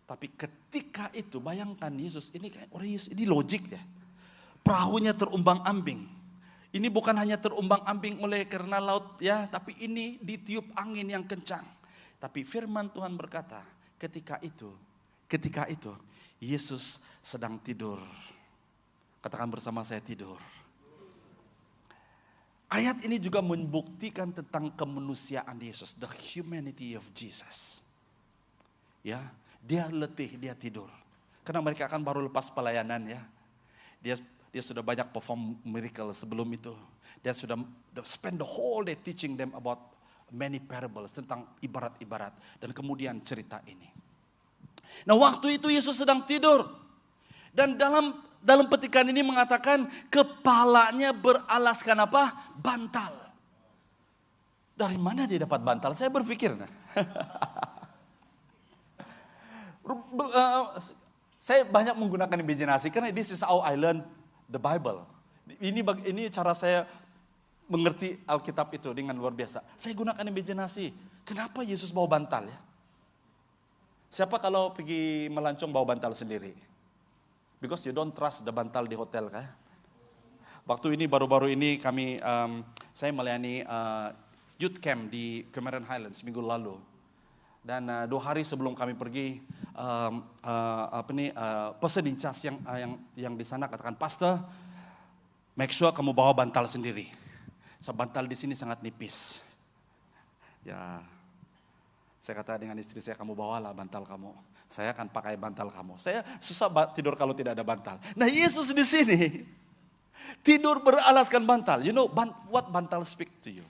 Tapi ketika itu bayangkan Yesus, ini kayak orang Yesus, ini logik ya. Perahunya terumbang-ambing. Ini bukan hanya terumbang-ambing oleh karena laut ya, tapi ini ditiup angin yang kencang. Tapi firman Tuhan berkata, ketika itu Yesus sedang tidur. Katakan bersama saya, tidur. Ayat ini juga membuktikan tentang kemanusiaan Yesus, the humanity of Jesus. Ya. Dia letih, dia tidur. Karena mereka akan baru lepas pelayanan ya. Dia sudah banyak perform miracle sebelum itu. Dia sudah spend the whole day teaching them about many parables, tentang ibarat-ibarat. Dan kemudian cerita ini. Nah waktu itu Yesus sedang tidur. Dan dalam petikan ini mengatakan kepalanya beralaskan apa? Bantal. Dari mana dia dapat bantal? Saya berpikir. Saya banyak menggunakan imajinasi karena this is how I learn the Bible. Ini cara saya mengerti Alkitab itu dengan luar biasa. Saya gunakan imajinasi. Kenapa Yesus bawa bantal ya? Siapa kalau pergi melancong bawa bantal sendiri? Because you don't trust the bantal di hotel kan? Waktu ini baru-baru ini saya melayani youth camp di Cameron Highlands minggu lalu. Dan 2 hari sebelum kami pergi, person in charge yang di sana katakan, Pastor, make sure kamu bawa bantal sendiri. Bantal di sini sangat nipis. Ya, saya kata dengan istri saya, kamu bawalah bantal kamu. Saya akan pakai bantal kamu. Saya susah tidur kalau tidak ada bantal. Nah Yesus di sini tidur beralaskan bantal. You know what bantal speak to you?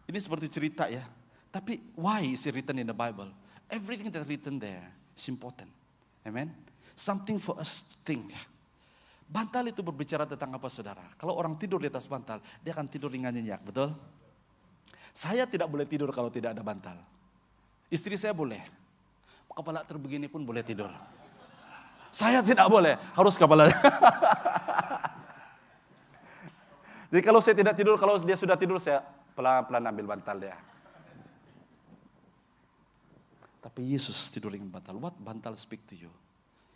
Ini seperti cerita ya. Tapi why is it written in the Bible? Everything that's written there is important. Amen. Something for us to think. Bantal itu berbicara tentang apa saudara? Kalau orang tidur di atas bantal, dia akan tidur dengan nyenyak, betul? Saya tidak boleh tidur kalau tidak ada bantal. Istri saya boleh. Kepala terbegini pun boleh tidur. Saya tidak boleh, harus kepala. Jadi kalau saya tidak tidur, kalau dia sudah tidur, saya pelan-pelan ambil bantal dia. Tapi Yesus tidur dengan bantal. What bantal speak to you?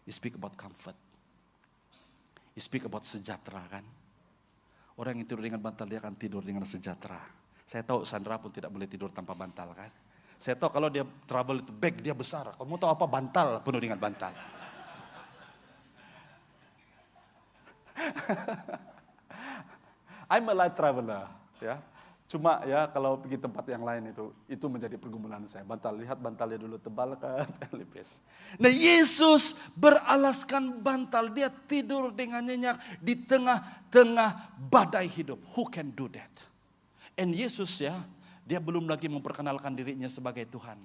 You speak about comfort. You speak about sejahtera kan? Orang yang tidur dengan bantal dia akan tidur dengan sejahtera. Saya tahu Sandra pun tidak boleh tidur tanpa bantal kan? Saya tahu kalau dia travel itu bag dia besar. Kamu tahu apa? Bantal penuh dengan bantal. I'm a light traveler, ya. Cuma ya kalau pergi tempat yang lain itu menjadi pergumulan saya. Lihat bantalnya dulu tebal kan, tipis. Nah Yesus beralaskan bantal, dia tidur dengan nyenyak di tengah-tengah badai hidup. Who can do that? And Yesus ya, dia belum lagi memperkenalkan dirinya sebagai Tuhan.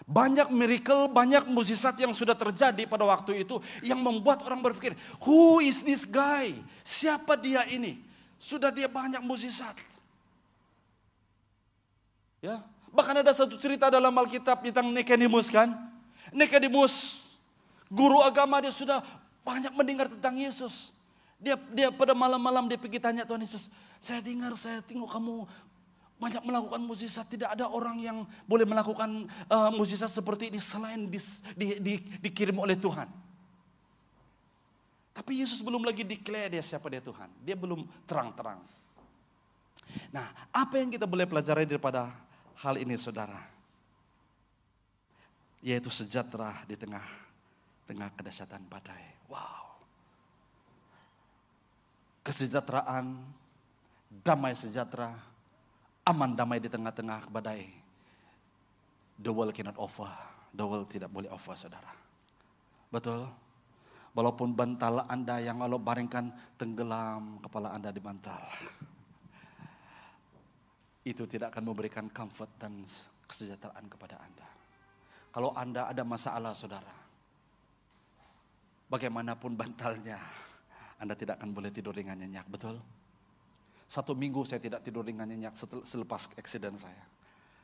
Banyak miracle, banyak mukjizat yang sudah terjadi pada waktu itu yang membuat orang berpikir, who is this guy? Siapa dia ini? Sudah dia banyak mukjizat. Ya, bahkan ada satu cerita dalam Alkitab tentang Nikodemus kan? Nikodemus, guru agama, dia sudah banyak mendengar tentang Yesus. Dia pada malam-malam dia pergi tanya Tuhan Yesus, saya tengok kamu banyak melakukan mukjizat, tidak ada orang yang boleh melakukan mukjizat seperti ini selain dikirim oleh Tuhan. Tapi Yesus belum lagi declare dia siapa dia Tuhan. Dia belum terang-terang. Nah, apa yang kita boleh pelajari daripada hal ini saudara? Yaitu sejahtera di tengah kedahsyatan badai. Wow. Kesejahteraan, damai sejahtera, aman damai di tengah-tengah badai. The world cannot offer. The world tidak boleh offer saudara. Betul? Walaupun bantal Anda yang Allah baringkan tenggelam kepala Anda di bantal. Itu tidak akan memberikan comfort dan kesejahteraan kepada Anda. Kalau Anda ada masalah saudara, bagaimanapun bantalnya, Anda tidak akan boleh tidur dengan nyenyak, betul? 1 minggu saya tidak tidur dengan nyenyak selepas eksiden saya.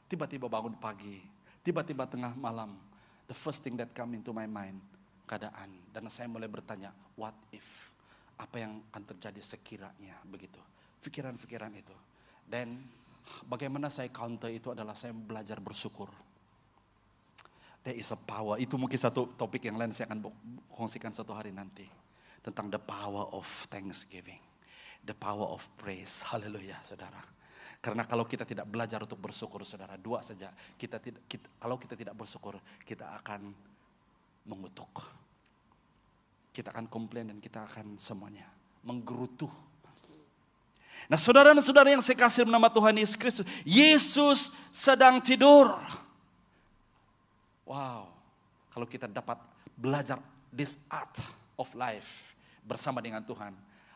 Tiba-tiba bangun pagi, tiba-tiba tengah malam, the first thing that come into my mind, keadaan. Dan saya mulai bertanya, what if? Apa yang akan terjadi sekiranya begitu? Pikiran-pikiran itu. Dan bagaimana saya counter itu adalah saya belajar bersyukur. There is a power. Itu mungkin satu topik yang lain saya akan kongsikan satu hari nanti. Tentang the power of thanksgiving. The power of praise. Haleluya saudara. Karena kalau kita tidak belajar untuk bersyukur saudara, dua saja. Kalau kita tidak bersyukur, kita akan mengutuk. Kita akan komplain dan kita akan semuanya menggerutu. Nah saudara dan saudara yang saya kasih nama Tuhan Yesus Kristus. Yesus sedang tidur. Wow, kalau kita dapat belajar this art of life bersama dengan Tuhan,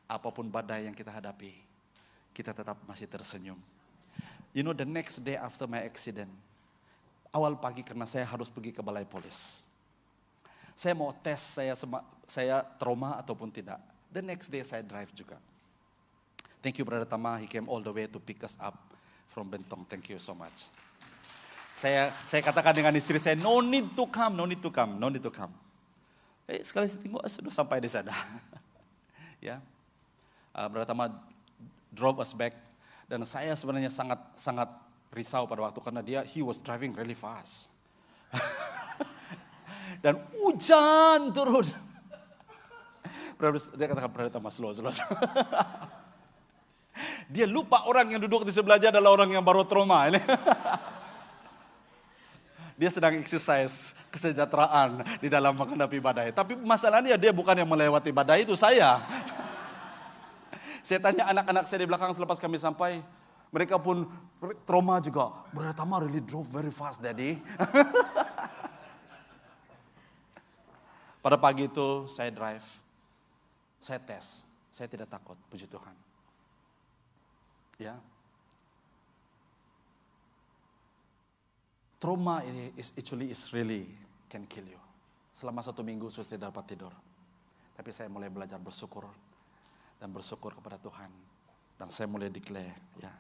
apapun badai yang kita hadapi, kita tetap masih tersenyum. You know, the next day after my accident, awal pagi karena saya harus pergi ke balai polis. Saya mau tes saya trauma ataupun tidak. The next day saya drive juga. Thank you Brother Tama, he came all the way to pick us up from Bentong. Thank you so much. Saya katakan dengan istri saya, no need to come. Sekali tengok sudah sampai di sana. Ya, Brother Tama drove us back dan saya sebenarnya sangat risau pada waktu karena he was driving really fast. Dan hujan turun. Dia katakan Brother Tama slow. Dia lupa orang yang duduk di sebelahnya adalah orang yang baru trauma. Dia sedang exercise kesejahteraan di dalam menghadapi badai. Tapi masalahnya dia bukan yang melewati badai, itu saya. Saya tanya anak-anak saya di belakang selepas kami sampai. Mereka pun trauma juga. Brother Tama really drove very fast, Daddy. Pada pagi itu saya drive. Saya tes. Saya tidak takut, puji Tuhan. Ya. Trauma is really can kill you. Selama 1 minggu saya tidak dapat tidur. Tapi saya mulai belajar bersyukur. Dan bersyukur kepada Tuhan. Dan saya mulai declare. Ya.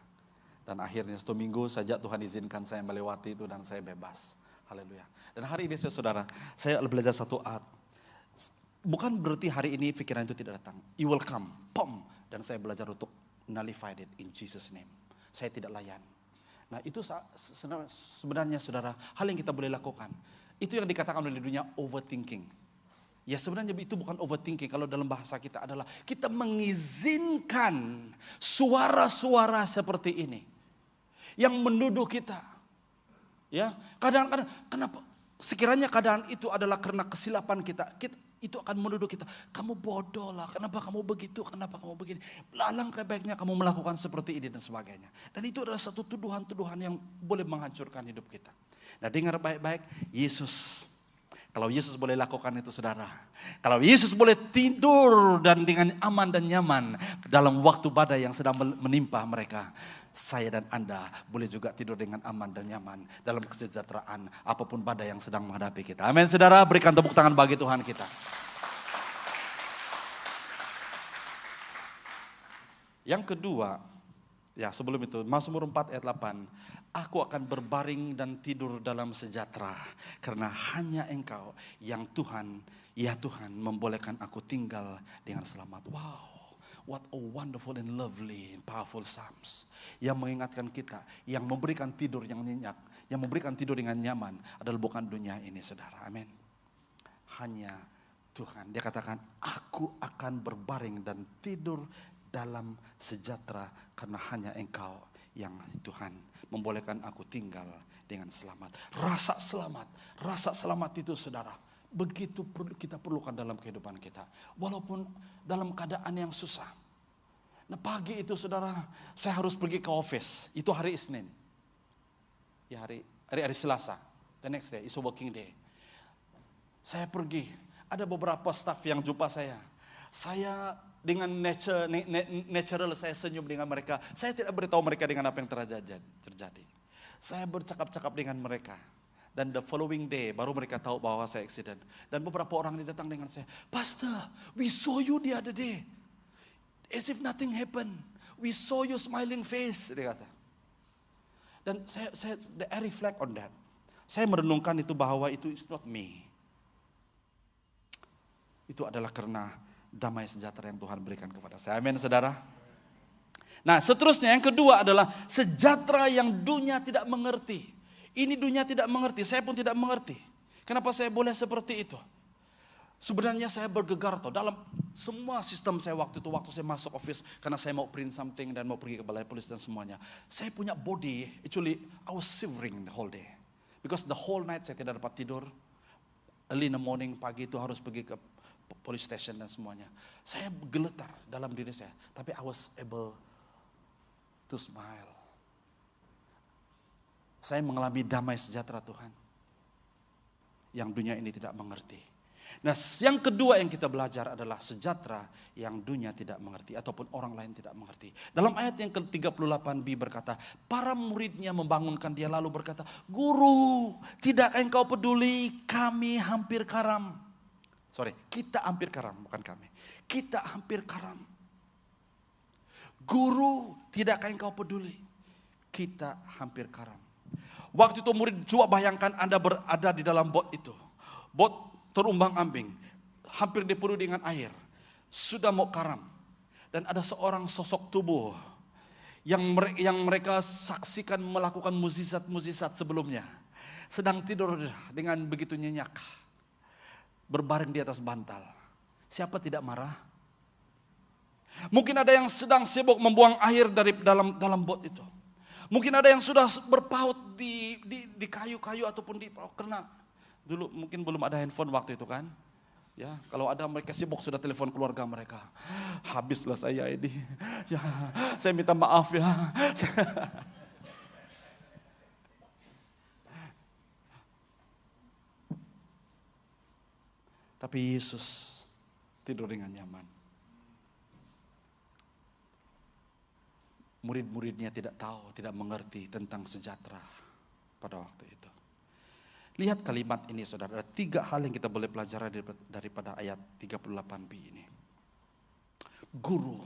Dan akhirnya 1 minggu saja Tuhan izinkan saya melewati itu dan saya bebas. Haleluya. Dan hari ini saudara, saya belajar satu art. Bukan berarti hari ini pikiran itu tidak datang. It will come. Pom. Dan saya belajar untuk nullify it in Jesus name. Saya tidak layan. Nah itu sebenarnya saudara, hal yang kita boleh lakukan. Itu yang dikatakan oleh dunia overthinking. Ya sebenarnya itu bukan overthinking, kalau dalam bahasa kita adalah kita mengizinkan suara-suara seperti ini. Yang menuduh kita. Ya, kadang-kadang, kenapa? Sekiranya keadaan itu adalah karena kesilapan kita itu akan menuduh kita, kamu bodoh lah, kenapa kamu begitu, kenapa kamu begini. Alangkah baiknya kamu melakukan seperti ini dan sebagainya. Dan itu adalah satu tuduhan-tuduhan yang boleh menghancurkan hidup kita. Nah dengar baik-baik, Yesus, kalau Yesus boleh lakukan itu saudara, kalau Yesus boleh tidur dan dengan aman dan nyaman dalam waktu badai yang sedang menimpa mereka, saya dan Anda boleh juga tidur dengan aman dan nyaman dalam kesejahteraan apapun badai yang sedang menghadapi kita. Amin saudara, berikan tepuk tangan bagi Tuhan kita. Yang kedua, ya sebelum itu, Mazmur 4 ayat 8. Aku akan berbaring dan tidur dalam sejahtera karena hanya Engkau yang Tuhan, ya Tuhan membolehkan aku tinggal dengan selamat. Wow. What a wonderful and lovely and powerful Psalms. Yang mengingatkan kita, yang memberikan tidur yang nyenyak, yang memberikan tidur dengan nyaman adalah bukan dunia ini saudara. Amin. Hanya Tuhan. Dia katakan, aku akan berbaring dan tidur dalam sejahtera karena hanya Engkau yang Tuhan membolehkan aku tinggal dengan selamat. Rasa selamat itu saudara, begitu kita perlukan dalam kehidupan kita. Walaupun dalam keadaan yang susah. Nah pagi itu saudara, saya harus pergi ke office. Itu hari Isnin. Ya hari Selasa. The next day is a working day. Saya pergi. Ada beberapa staff yang jumpa saya. Saya dengan natural saya senyum dengan mereka. Saya tidak beritahu mereka dengan apa yang terjadi. Saya bercakap-cakap dengan mereka. Dan the following day baru mereka tahu bahwa saya accident. Dan beberapa orang ini datang dengan saya, Pastor, we saw you the other day. As if nothing happened. We saw your smiling face, dia kata. Dan I reflect on that. Saya merenungkan itu bahwa itu is not me. Itu adalah karena damai sejahtera yang Tuhan berikan kepada saya. Amin, saudara. Nah, seterusnya yang kedua adalah sejahtera yang dunia tidak mengerti. Ini dunia tidak mengerti, saya pun tidak mengerti. Kenapa saya boleh seperti itu? Sebenarnya saya bergegar dalam semua sistem saya waktu saya masuk office, karena saya mau print something dan mau pergi ke balai polis dan semuanya. Saya punya body, actually I was shivering the whole day. Because the whole night saya tidak dapat tidur. Early in the morning, pagi itu harus pergi ke police station dan semuanya. Saya geletar dalam diri saya, tapi I was able to smile. Saya mengalami damai sejahtera Tuhan yang dunia ini tidak mengerti. Nah, yang kedua yang kita belajar adalah sejahtera yang dunia tidak mengerti ataupun orang lain tidak mengerti. Dalam ayat yang ke-38b berkata, para muridnya membangunkan dia lalu berkata, Guru, tidak engkau peduli kami hampir karam. Kita hampir karam, bukan kami. Kita hampir karam. Guru, tidakkah engkau peduli? Kita hampir karam. Waktu itu murid, coba bayangkan Anda berada di dalam bot itu. Bot terumbang ambing, hampir dipenuhi dengan air. Sudah mau karam. Dan ada seorang sosok tubuh yang mereka saksikan melakukan mukjizat sebelumnya. Sedang tidur dengan begitu nyenyak. Berbaring di atas bantal. Siapa tidak marah? Mungkin ada yang sedang sibuk membuang air dari dalam bot itu. Mungkin ada yang sudah berpaut di kayu-kayu ataupun di perahu, karena dulu mungkin belum ada handphone waktu itu kan. Ya, kalau ada mereka sibuk sudah telepon keluarga mereka. Habislah saya ini. Ya, saya minta maaf ya. Tapi Yesus tidur dengan nyaman. Murid-muridnya tidak tahu, tidak mengerti tentang sejahtera pada waktu itu. Lihat kalimat ini saudara, ada 3 hal yang kita boleh pelajari daripada ayat 38b ini. Guru.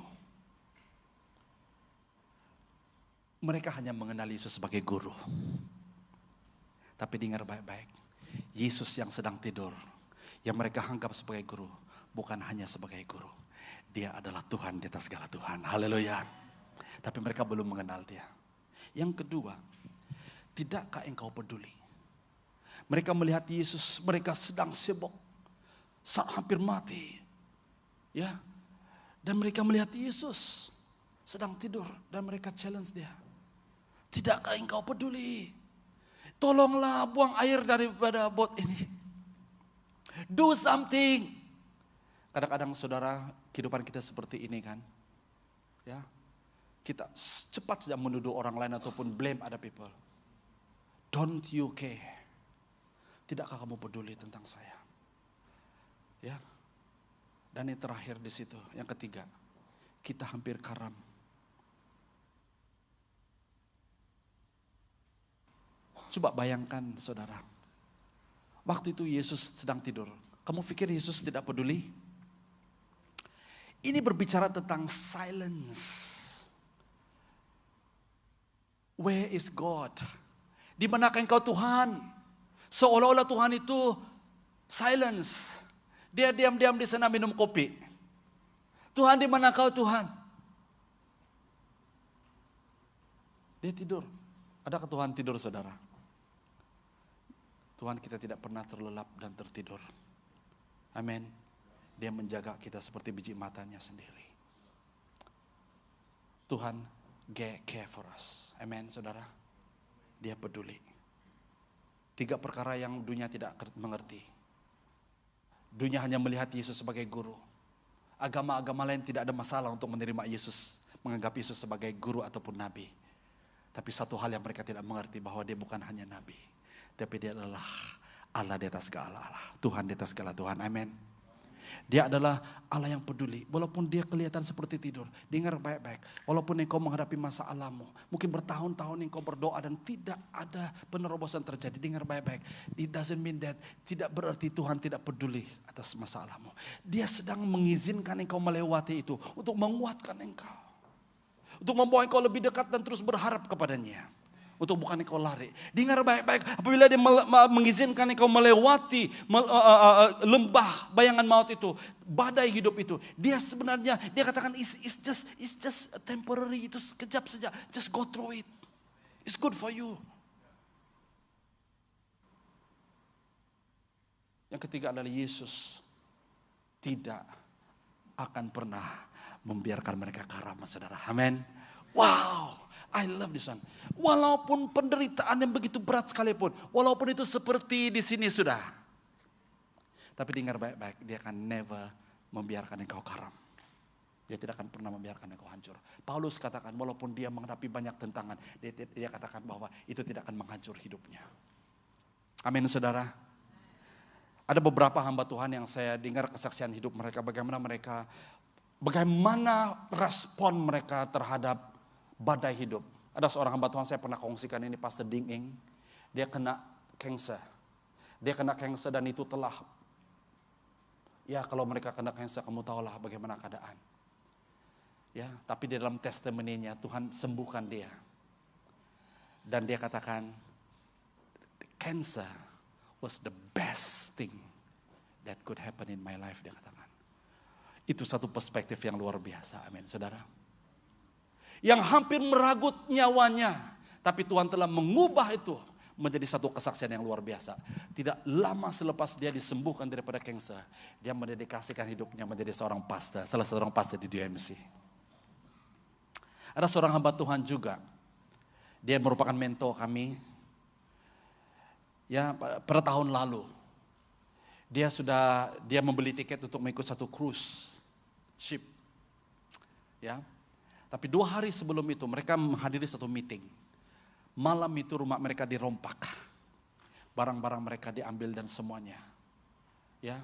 Mereka hanya mengenal Yesus sebagai guru. Tapi dengar baik-baik, Yesus yang sedang tidur, yang mereka anggap sebagai guru, bukan hanya sebagai guru. Dia adalah Tuhan di atas segala Tuhan. Haleluya. Tapi mereka belum mengenal dia. Yang kedua, tidakkah engkau peduli? Mereka melihat Yesus, mereka sedang sibuk, hampir mati. Ya. Dan mereka melihat Yesus sedang tidur dan mereka challenge dia. Tidakkah engkau peduli? Tolonglah buang air daripada bot ini. Do something. Kadang-kadang saudara, kehidupan kita seperti ini kan. Ya. Kita cepat saja menuduh orang lain ataupun blame other people. Don't you care? Tidakkah kamu peduli tentang saya? Ya. Dan yang terakhir di situ, yang ketiga, kita hampir karam. Coba bayangkan saudara, waktu itu Yesus sedang tidur. Kamu pikir Yesus tidak peduli? Ini berbicara tentang silence. Where is God? Di manakah engkau Tuhan? Seolah-olah Tuhan itu silence. Dia diam-diam di sana minum kopi. Tuhan, di mana kau Tuhan? Dia tidur. Adakah Tuhan tidur saudara? Tuhan kita tidak pernah terlelap dan tertidur. Amin. Dia menjaga kita seperti biji matanya sendiri. Tuhan care for us. Amen, saudara. Dia peduli. 3 perkara yang dunia tidak mengerti. Dunia hanya melihat Yesus sebagai guru. Agama-agama lain tidak ada masalah untuk menerima Yesus, menganggap Yesus sebagai guru ataupun nabi. Tapi satu hal yang mereka tidak mengerti, bahwa dia bukan hanya nabi, tapi dia adalah Allah di atas segala Allah. Tuhan di atas segala Tuhan. Amin. Dia adalah Allah yang peduli. Walaupun dia kelihatan seperti tidur. Dengar baik-baik. Walaupun engkau menghadapi masalahmu. Mungkin bertahun-tahun engkau berdoa dan tidak ada penerobosan terjadi. Dengar baik-baik. It doesn't mean that. Tidak berarti Tuhan tidak peduli atas masalahmu. Dia sedang mengizinkan engkau melewati itu. Untuk menguatkan engkau. Untuk membawa engkau lebih dekat dan terus berharap kepadanya. Untuk bukan engkau lari. Dengar baik-baik. Apabila dia mengizinkan engkau melewati lembah bayangan maut itu. Badai hidup itu. Dia sebenarnya, dia katakan it's just temporary. Itu sekejap saja. Just go through it. It's good for you. Yang ketiga adalah Yesus tidak akan pernah membiarkan mereka karam, saudara. Amin. Wow, I love this one. Walaupun penderitaan yang begitu berat sekalipun, walaupun itu seperti di sini sudah. Tapi dengar baik-baik, dia akan never membiarkan engkau karam. Dia tidak akan pernah membiarkan engkau hancur. Paulus katakan walaupun dia menghadapi banyak tentangan, dia katakan bahwa itu tidak akan menghancur hidupnya. Amin, saudara. Ada beberapa hamba Tuhan yang saya dengar kesaksian hidup mereka, bagaimana respon mereka terhadap badai hidup. Ada seorang hamba Tuhan saya pernah kongsikan ini, Pastor Ding Ing. Dia kena kanker. Dan itu telah, ya kalau mereka kena kanker kamu tahulah bagaimana keadaan. Ya, tapi di dalam testimoninya Tuhan sembuhkan dia. Dan dia katakan, cancer was the best thing that could happen in my life, dia katakan. Itu satu perspektif yang luar biasa, amin saudara. Yang hampir meragut nyawanya. Tapi Tuhan telah mengubah itu menjadi satu kesaksian yang luar biasa. Tidak lama selepas dia disembuhkan daripada kanker, dia mendedikasikan hidupnya menjadi seorang pastor, salah seorang pastor di DMC. Ada seorang hamba Tuhan juga. Dia merupakan mentor kami. Ya, pada tahun lalu. Dia membeli tiket untuk mengikut satu cruise ship. Ya. Tapi 2 hari sebelum itu mereka menghadiri satu meeting. Malam itu rumah mereka dirompak. Barang-barang mereka diambil dan semuanya. Ya.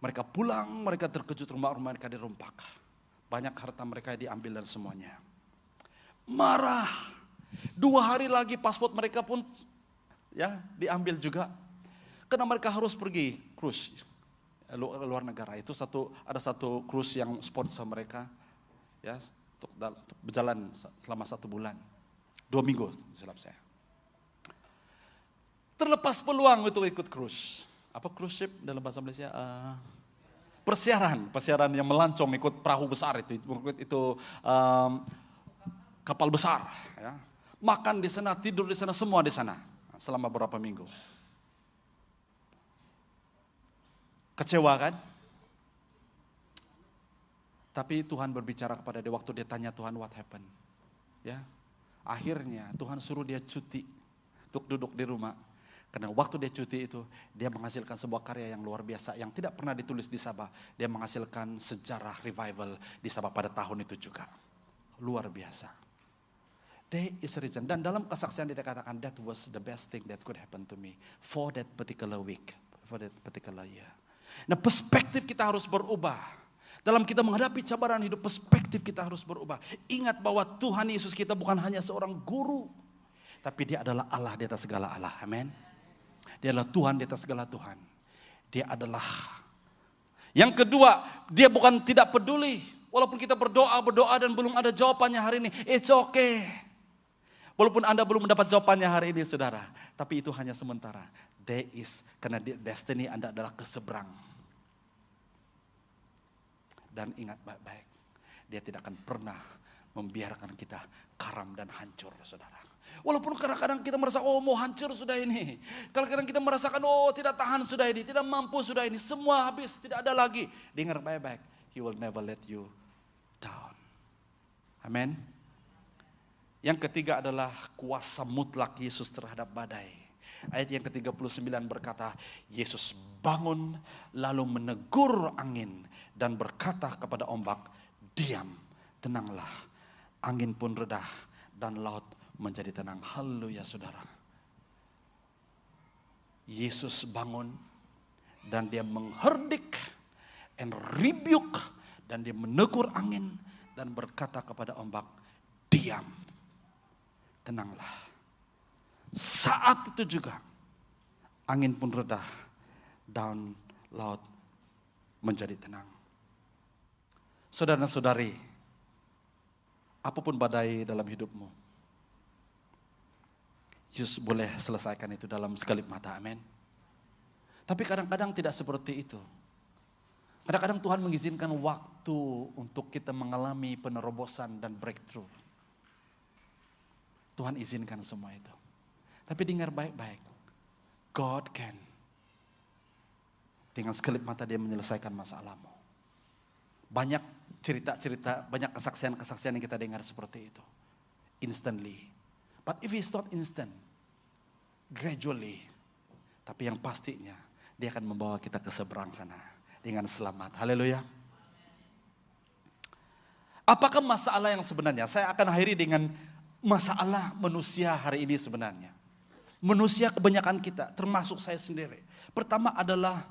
Mereka pulang, mereka terkejut rumah mereka dirompak. Banyak harta mereka diambil dan semuanya. Marah. 2 hari lagi paspor mereka pun ya diambil juga. Karena mereka harus pergi cruise luar negara. Itu ada satu cruise yang sponsor mereka. Ya, untuk berjalan selama 1 bulan. 2 minggu silap saya. Terlepas peluang untuk ikut cruise. Apa cruise ship dalam bahasa Malaysia? Persiaran yang melancong ikut perahu besar itu kapal besar. Ya. Makan di sana, tidur di sana, semua di sana selama beberapa minggu. Kecewa kan? Tapi Tuhan berbicara kepada dia waktu dia tanya Tuhan what happened. Ya. Akhirnya Tuhan suruh dia cuti untuk duduk di rumah. Karena waktu dia cuti itu dia menghasilkan sebuah karya yang luar biasa yang tidak pernah ditulis di Sabah. Dia menghasilkan sejarah revival di Sabah pada tahun itu juga. Luar biasa. There is a reason. Dan dalam kesaksian dia katakan that was the best thing that could happen to me for that particular week, for that particular year. Nah, perspektif kita harus berubah. Dalam kita menghadapi cabaran hidup, perspektif kita harus berubah. Ingat bahwa Tuhan Yesus kita bukan hanya seorang guru. Tapi dia adalah Allah di atas segala Allah. Amin. Dia adalah Tuhan di atas segala Tuhan. Dia adalah. Yang kedua, dia bukan tidak peduli. Walaupun kita berdoa dan belum ada jawabannya hari ini. It's okay. Walaupun Anda belum mendapat jawabannya hari ini, saudara. Tapi itu hanya sementara. There is, karena destiny Anda adalah keseberang. Dan ingat baik-baik, dia tidak akan pernah membiarkan kita karam dan hancur, saudara. Walaupun kadang-kadang kita merasa, oh mau hancur sudah ini. Kadang-kadang kita merasakan, oh tidak tahan sudah ini, tidak mampu sudah ini. Semua habis, tidak ada lagi. Dengar baik-baik, He will never let you down. Amin. Yang ketiga adalah kuasa mutlak Yesus terhadap badai. Ayat yang ke-39 berkata, Yesus bangun lalu menegur angin dan berkata kepada ombak, diam, tenanglah. Angin pun reda dan laut menjadi tenang. Haleluya saudara. Yesus bangun dan dia mengherdik and rebuke, dan dia menegur angin dan berkata kepada ombak, diam, tenanglah. Saat itu juga angin pun reda, dan laut menjadi tenang. Saudara-saudari, apapun badai dalam hidupmu, Yesus boleh selesaikan itu dalam sekelip mata, amin. Tapi kadang-kadang tidak seperti itu. Kadang-kadang Tuhan mengizinkan waktu untuk kita mengalami penerobosan dan breakthrough. Tuhan izinkan semua itu. Tapi dengar baik-baik. God can. Dengan sekelip mata dia menyelesaikan masalahmu. Banyak cerita-cerita, banyak kesaksian-kesaksian yang kita dengar seperti itu. Instantly. But if it's not instant, gradually. Tapi yang pastinya, dia akan membawa kita ke seberang sana dengan selamat. Haleluya. Apakah masalah yang sebenarnya? Saya akan akhiri dengan masalah manusia hari ini sebenarnya. Manusia kebanyakan kita, termasuk saya sendiri. Pertama adalah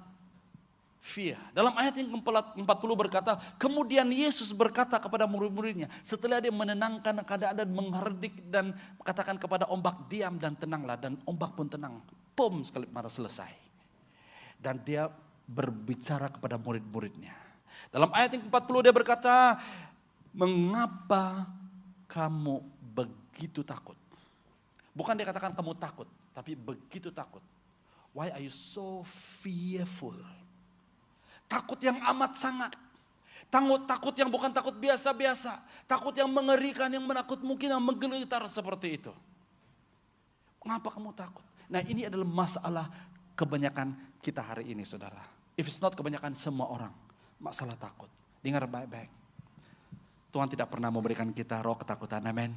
fear. Dalam ayat yang ke-40 berkata, kemudian Yesus berkata kepada murid-muridnya, setelah dia menenangkan keadaan dan mengherdik dan katakan kepada ombak, diam dan tenanglah, dan ombak pun tenang. Pum, sekali mata selesai. Dan dia berbicara kepada murid-muridnya. Dalam ayat yang ke-40 dia berkata, mengapa kamu begitu takut? Bukan dia katakan kamu takut, tapi begitu takut. Why are you so fearful? Takut yang amat sangat. Takut yang bukan takut biasa-biasa. Takut yang mengerikan, yang menakut, mungkin yang menggelitar seperti itu. Mengapa kamu takut? Nah, ini adalah masalah kebanyakan kita hari ini, saudara. If it's not kebanyakan semua orang, masalah takut. Dengar baik-baik. Tuhan tidak pernah memberikan kita roh ketakutan, amin.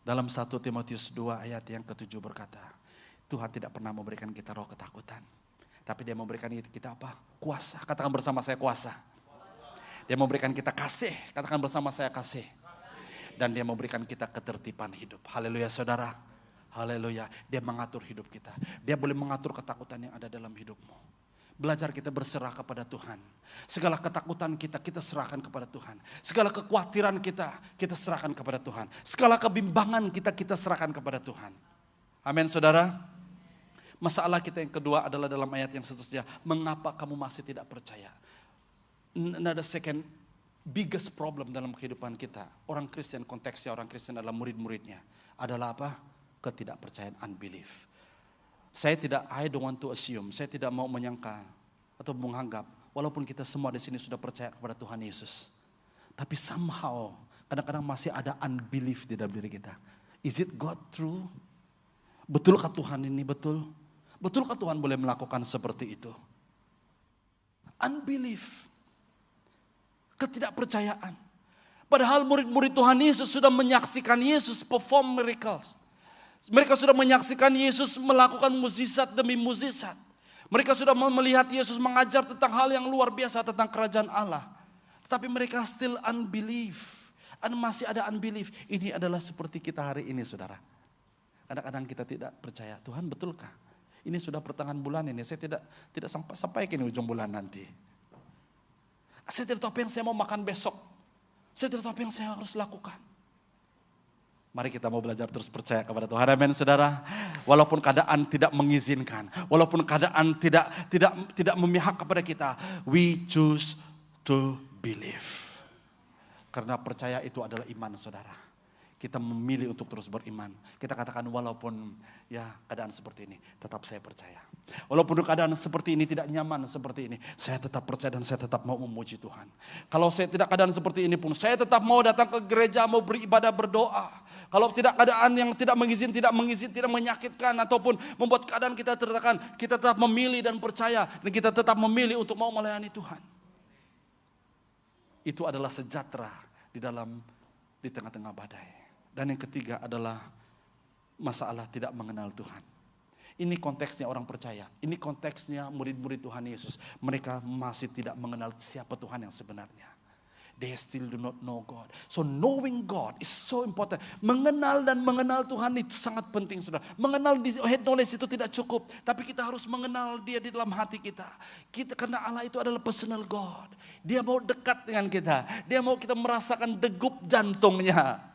Dalam 1 Timotius 2 ayat yang ke-7 berkata, Tuhan tidak pernah memberikan kita roh ketakutan. Tapi dia memberikan kita apa? Kuasa. Katakan bersama saya, kuasa. Dia memberikan kita kasih. Katakan bersama saya, kasih. Dan dia memberikan kita ketertiban hidup. Haleluya saudara. Haleluya. Dia mengatur hidup kita. Dia boleh mengatur ketakutan yang ada dalam hidupmu. Belajar kita berserah kepada Tuhan. Segala ketakutan kita serahkan kepada Tuhan. Segala kekhawatiran kita serahkan kepada Tuhan. Segala kebimbangan kita serahkan kepada Tuhan. Amin saudara. Masalah kita yang kedua adalah dalam ayat yang seterusnya. Mengapa kamu masih tidak percaya? Another second biggest problem dalam kehidupan kita. Orang Kristen, konteksnya orang Kristen adalah murid-muridnya. Adalah apa? Ketidakpercayaan, unbelief. I don't want to assume, saya tidak mau menyangka atau menganggap, walaupun kita semua di sini sudah percaya kepada Tuhan Yesus, tapi somehow kadang-kadang masih ada unbelief di dalam diri kita. Is it God true? Betulkah Tuhan ini betul? Betulkah Tuhan boleh melakukan seperti itu? Unbelief, ketidakpercayaan. Padahal murid-murid Tuhan Yesus sudah menyaksikan Yesus perform miracles. Mereka sudah menyaksikan Yesus melakukan mukjizat demi mukjizat. Mereka sudah melihat Yesus mengajar tentang hal yang luar biasa tentang kerajaan Allah. Tetapi mereka still unbelief. Masih ada unbelief. Ini adalah seperti kita hari ini saudara. Kadang-kadang kita tidak percaya. Tuhan betulkah? Ini sudah pertengahan bulan ini. Saya tidak sampai ke ujung bulan nanti. Saya tidak tahu apa yang saya mau makan besok. Saya tidak tahu apa yang saya harus lakukan. Mari kita mau belajar terus percaya kepada Tuhan. Amin saudara. Walaupun keadaan tidak mengizinkan. Walaupun keadaan tidak memihak kepada kita. We choose to believe. Karena percaya itu adalah iman saudara. Kita memilih untuk terus beriman. Kita katakan walaupun ya keadaan seperti ini. Tetap saya percaya. Walaupun keadaan seperti ini tidak nyaman seperti ini. Saya tetap percaya dan saya tetap mau memuji Tuhan. Kalau saya tidak keadaan seperti ini pun. Saya tetap mau datang ke gereja, mau beribadah, berdoa. Kalau tidak keadaan yang tidak mengizinkan, tidak menyakitkan. Ataupun membuat keadaan kita tertekan. Kita tetap memilih dan percaya. Dan kita tetap memilih untuk mau melayani Tuhan. Itu adalah sejahtera di tengah-tengah badai. Dan yang ketiga adalah masalah tidak mengenal Tuhan. Ini konteksnya orang percaya. Ini konteksnya murid-murid Tuhan Yesus. Mereka masih tidak mengenal siapa Tuhan yang sebenarnya. they still do not know God. So knowing God is so important. Mengenal dan mengenal Tuhan itu sangat penting, saudara. Mengenal head knowledge itu tidak cukup, tapi kita harus mengenal Dia di dalam hati kita. Karena Allah itu adalah personal God. Dia mau dekat dengan kita. Dia mau kita merasakan degup jantungnya.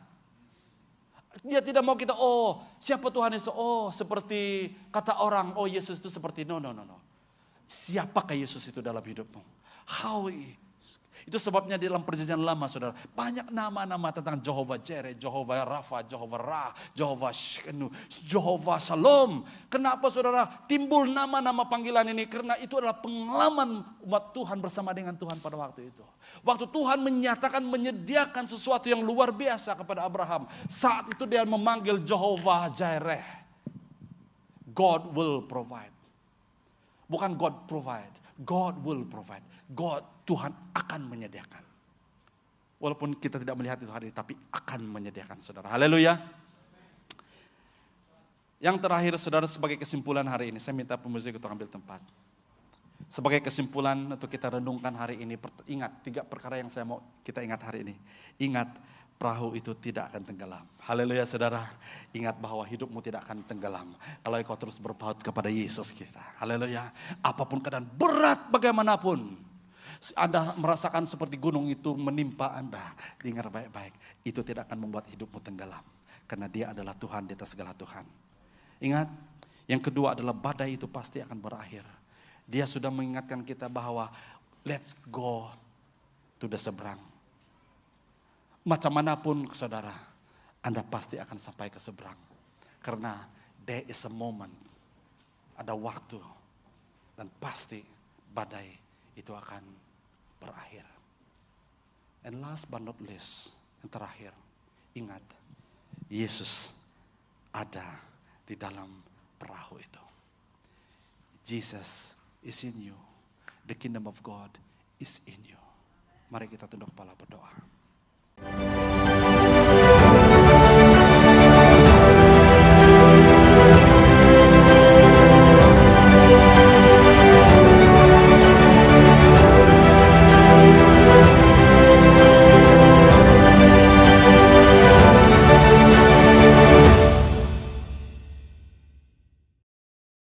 Dia tidak mau kita, oh siapa Tuhan Yesus? Oh seperti kata orang, oh Yesus itu seperti, no. Siapakah Yesus itu dalam hidupmu? How itu sebabnya di dalam perjanjian lama, saudara, banyak nama-nama tentang Jehovah Jireh, Jehovah Rafa, Jehovah Ra, Jehovah Shekenu, Jehovah Shalom. Kenapa, saudara, timbul nama-nama panggilan ini? Karena itu adalah pengalaman umat Tuhan bersama dengan Tuhan pada waktu itu. Waktu Tuhan menyediakan sesuatu yang luar biasa kepada Abraham. Saat itu dia memanggil Jehovah Jireh. God will provide. Bukan God provide, God will provide. Tuhan akan menyediakan. Walaupun kita tidak melihat itu hari ini, tapi akan menyediakan, saudara. Haleluya. Yang terakhir, saudara, sebagai kesimpulan hari ini, saya minta pemusik untuk ambil tempat. Sebagai kesimpulan untuk kita renungkan hari ini, ingat 3 perkara yang saya mau kita ingat hari ini. Ingat, perahu itu tidak akan tenggelam. Haleluya, saudara. Ingat bahwa hidupmu tidak akan tenggelam kalau kau terus berpaut kepada Yesus kita. Haleluya. Apapun keadaan berat bagaimanapun, Anda merasakan seperti gunung itu menimpa Anda. Dengar baik-baik, itu tidak akan membuat hidupmu tenggelam. Karena Dia adalah Tuhan di atas segala Tuhan. Ingat, yang kedua adalah badai itu pasti akan berakhir. Dia sudah mengingatkan kita bahwa let's go to the seberang. Macam manapun, saudara, Anda pasti akan sampai ke seberang. Karena there is a moment, ada waktu, dan pasti badai itu akan berakhir. And last but not least, yang terakhir, ingat, Yesus ada di dalam perahu itu. Jesus is in you. The kingdom of God is in you. Mari kita tunduk kepala berdoa.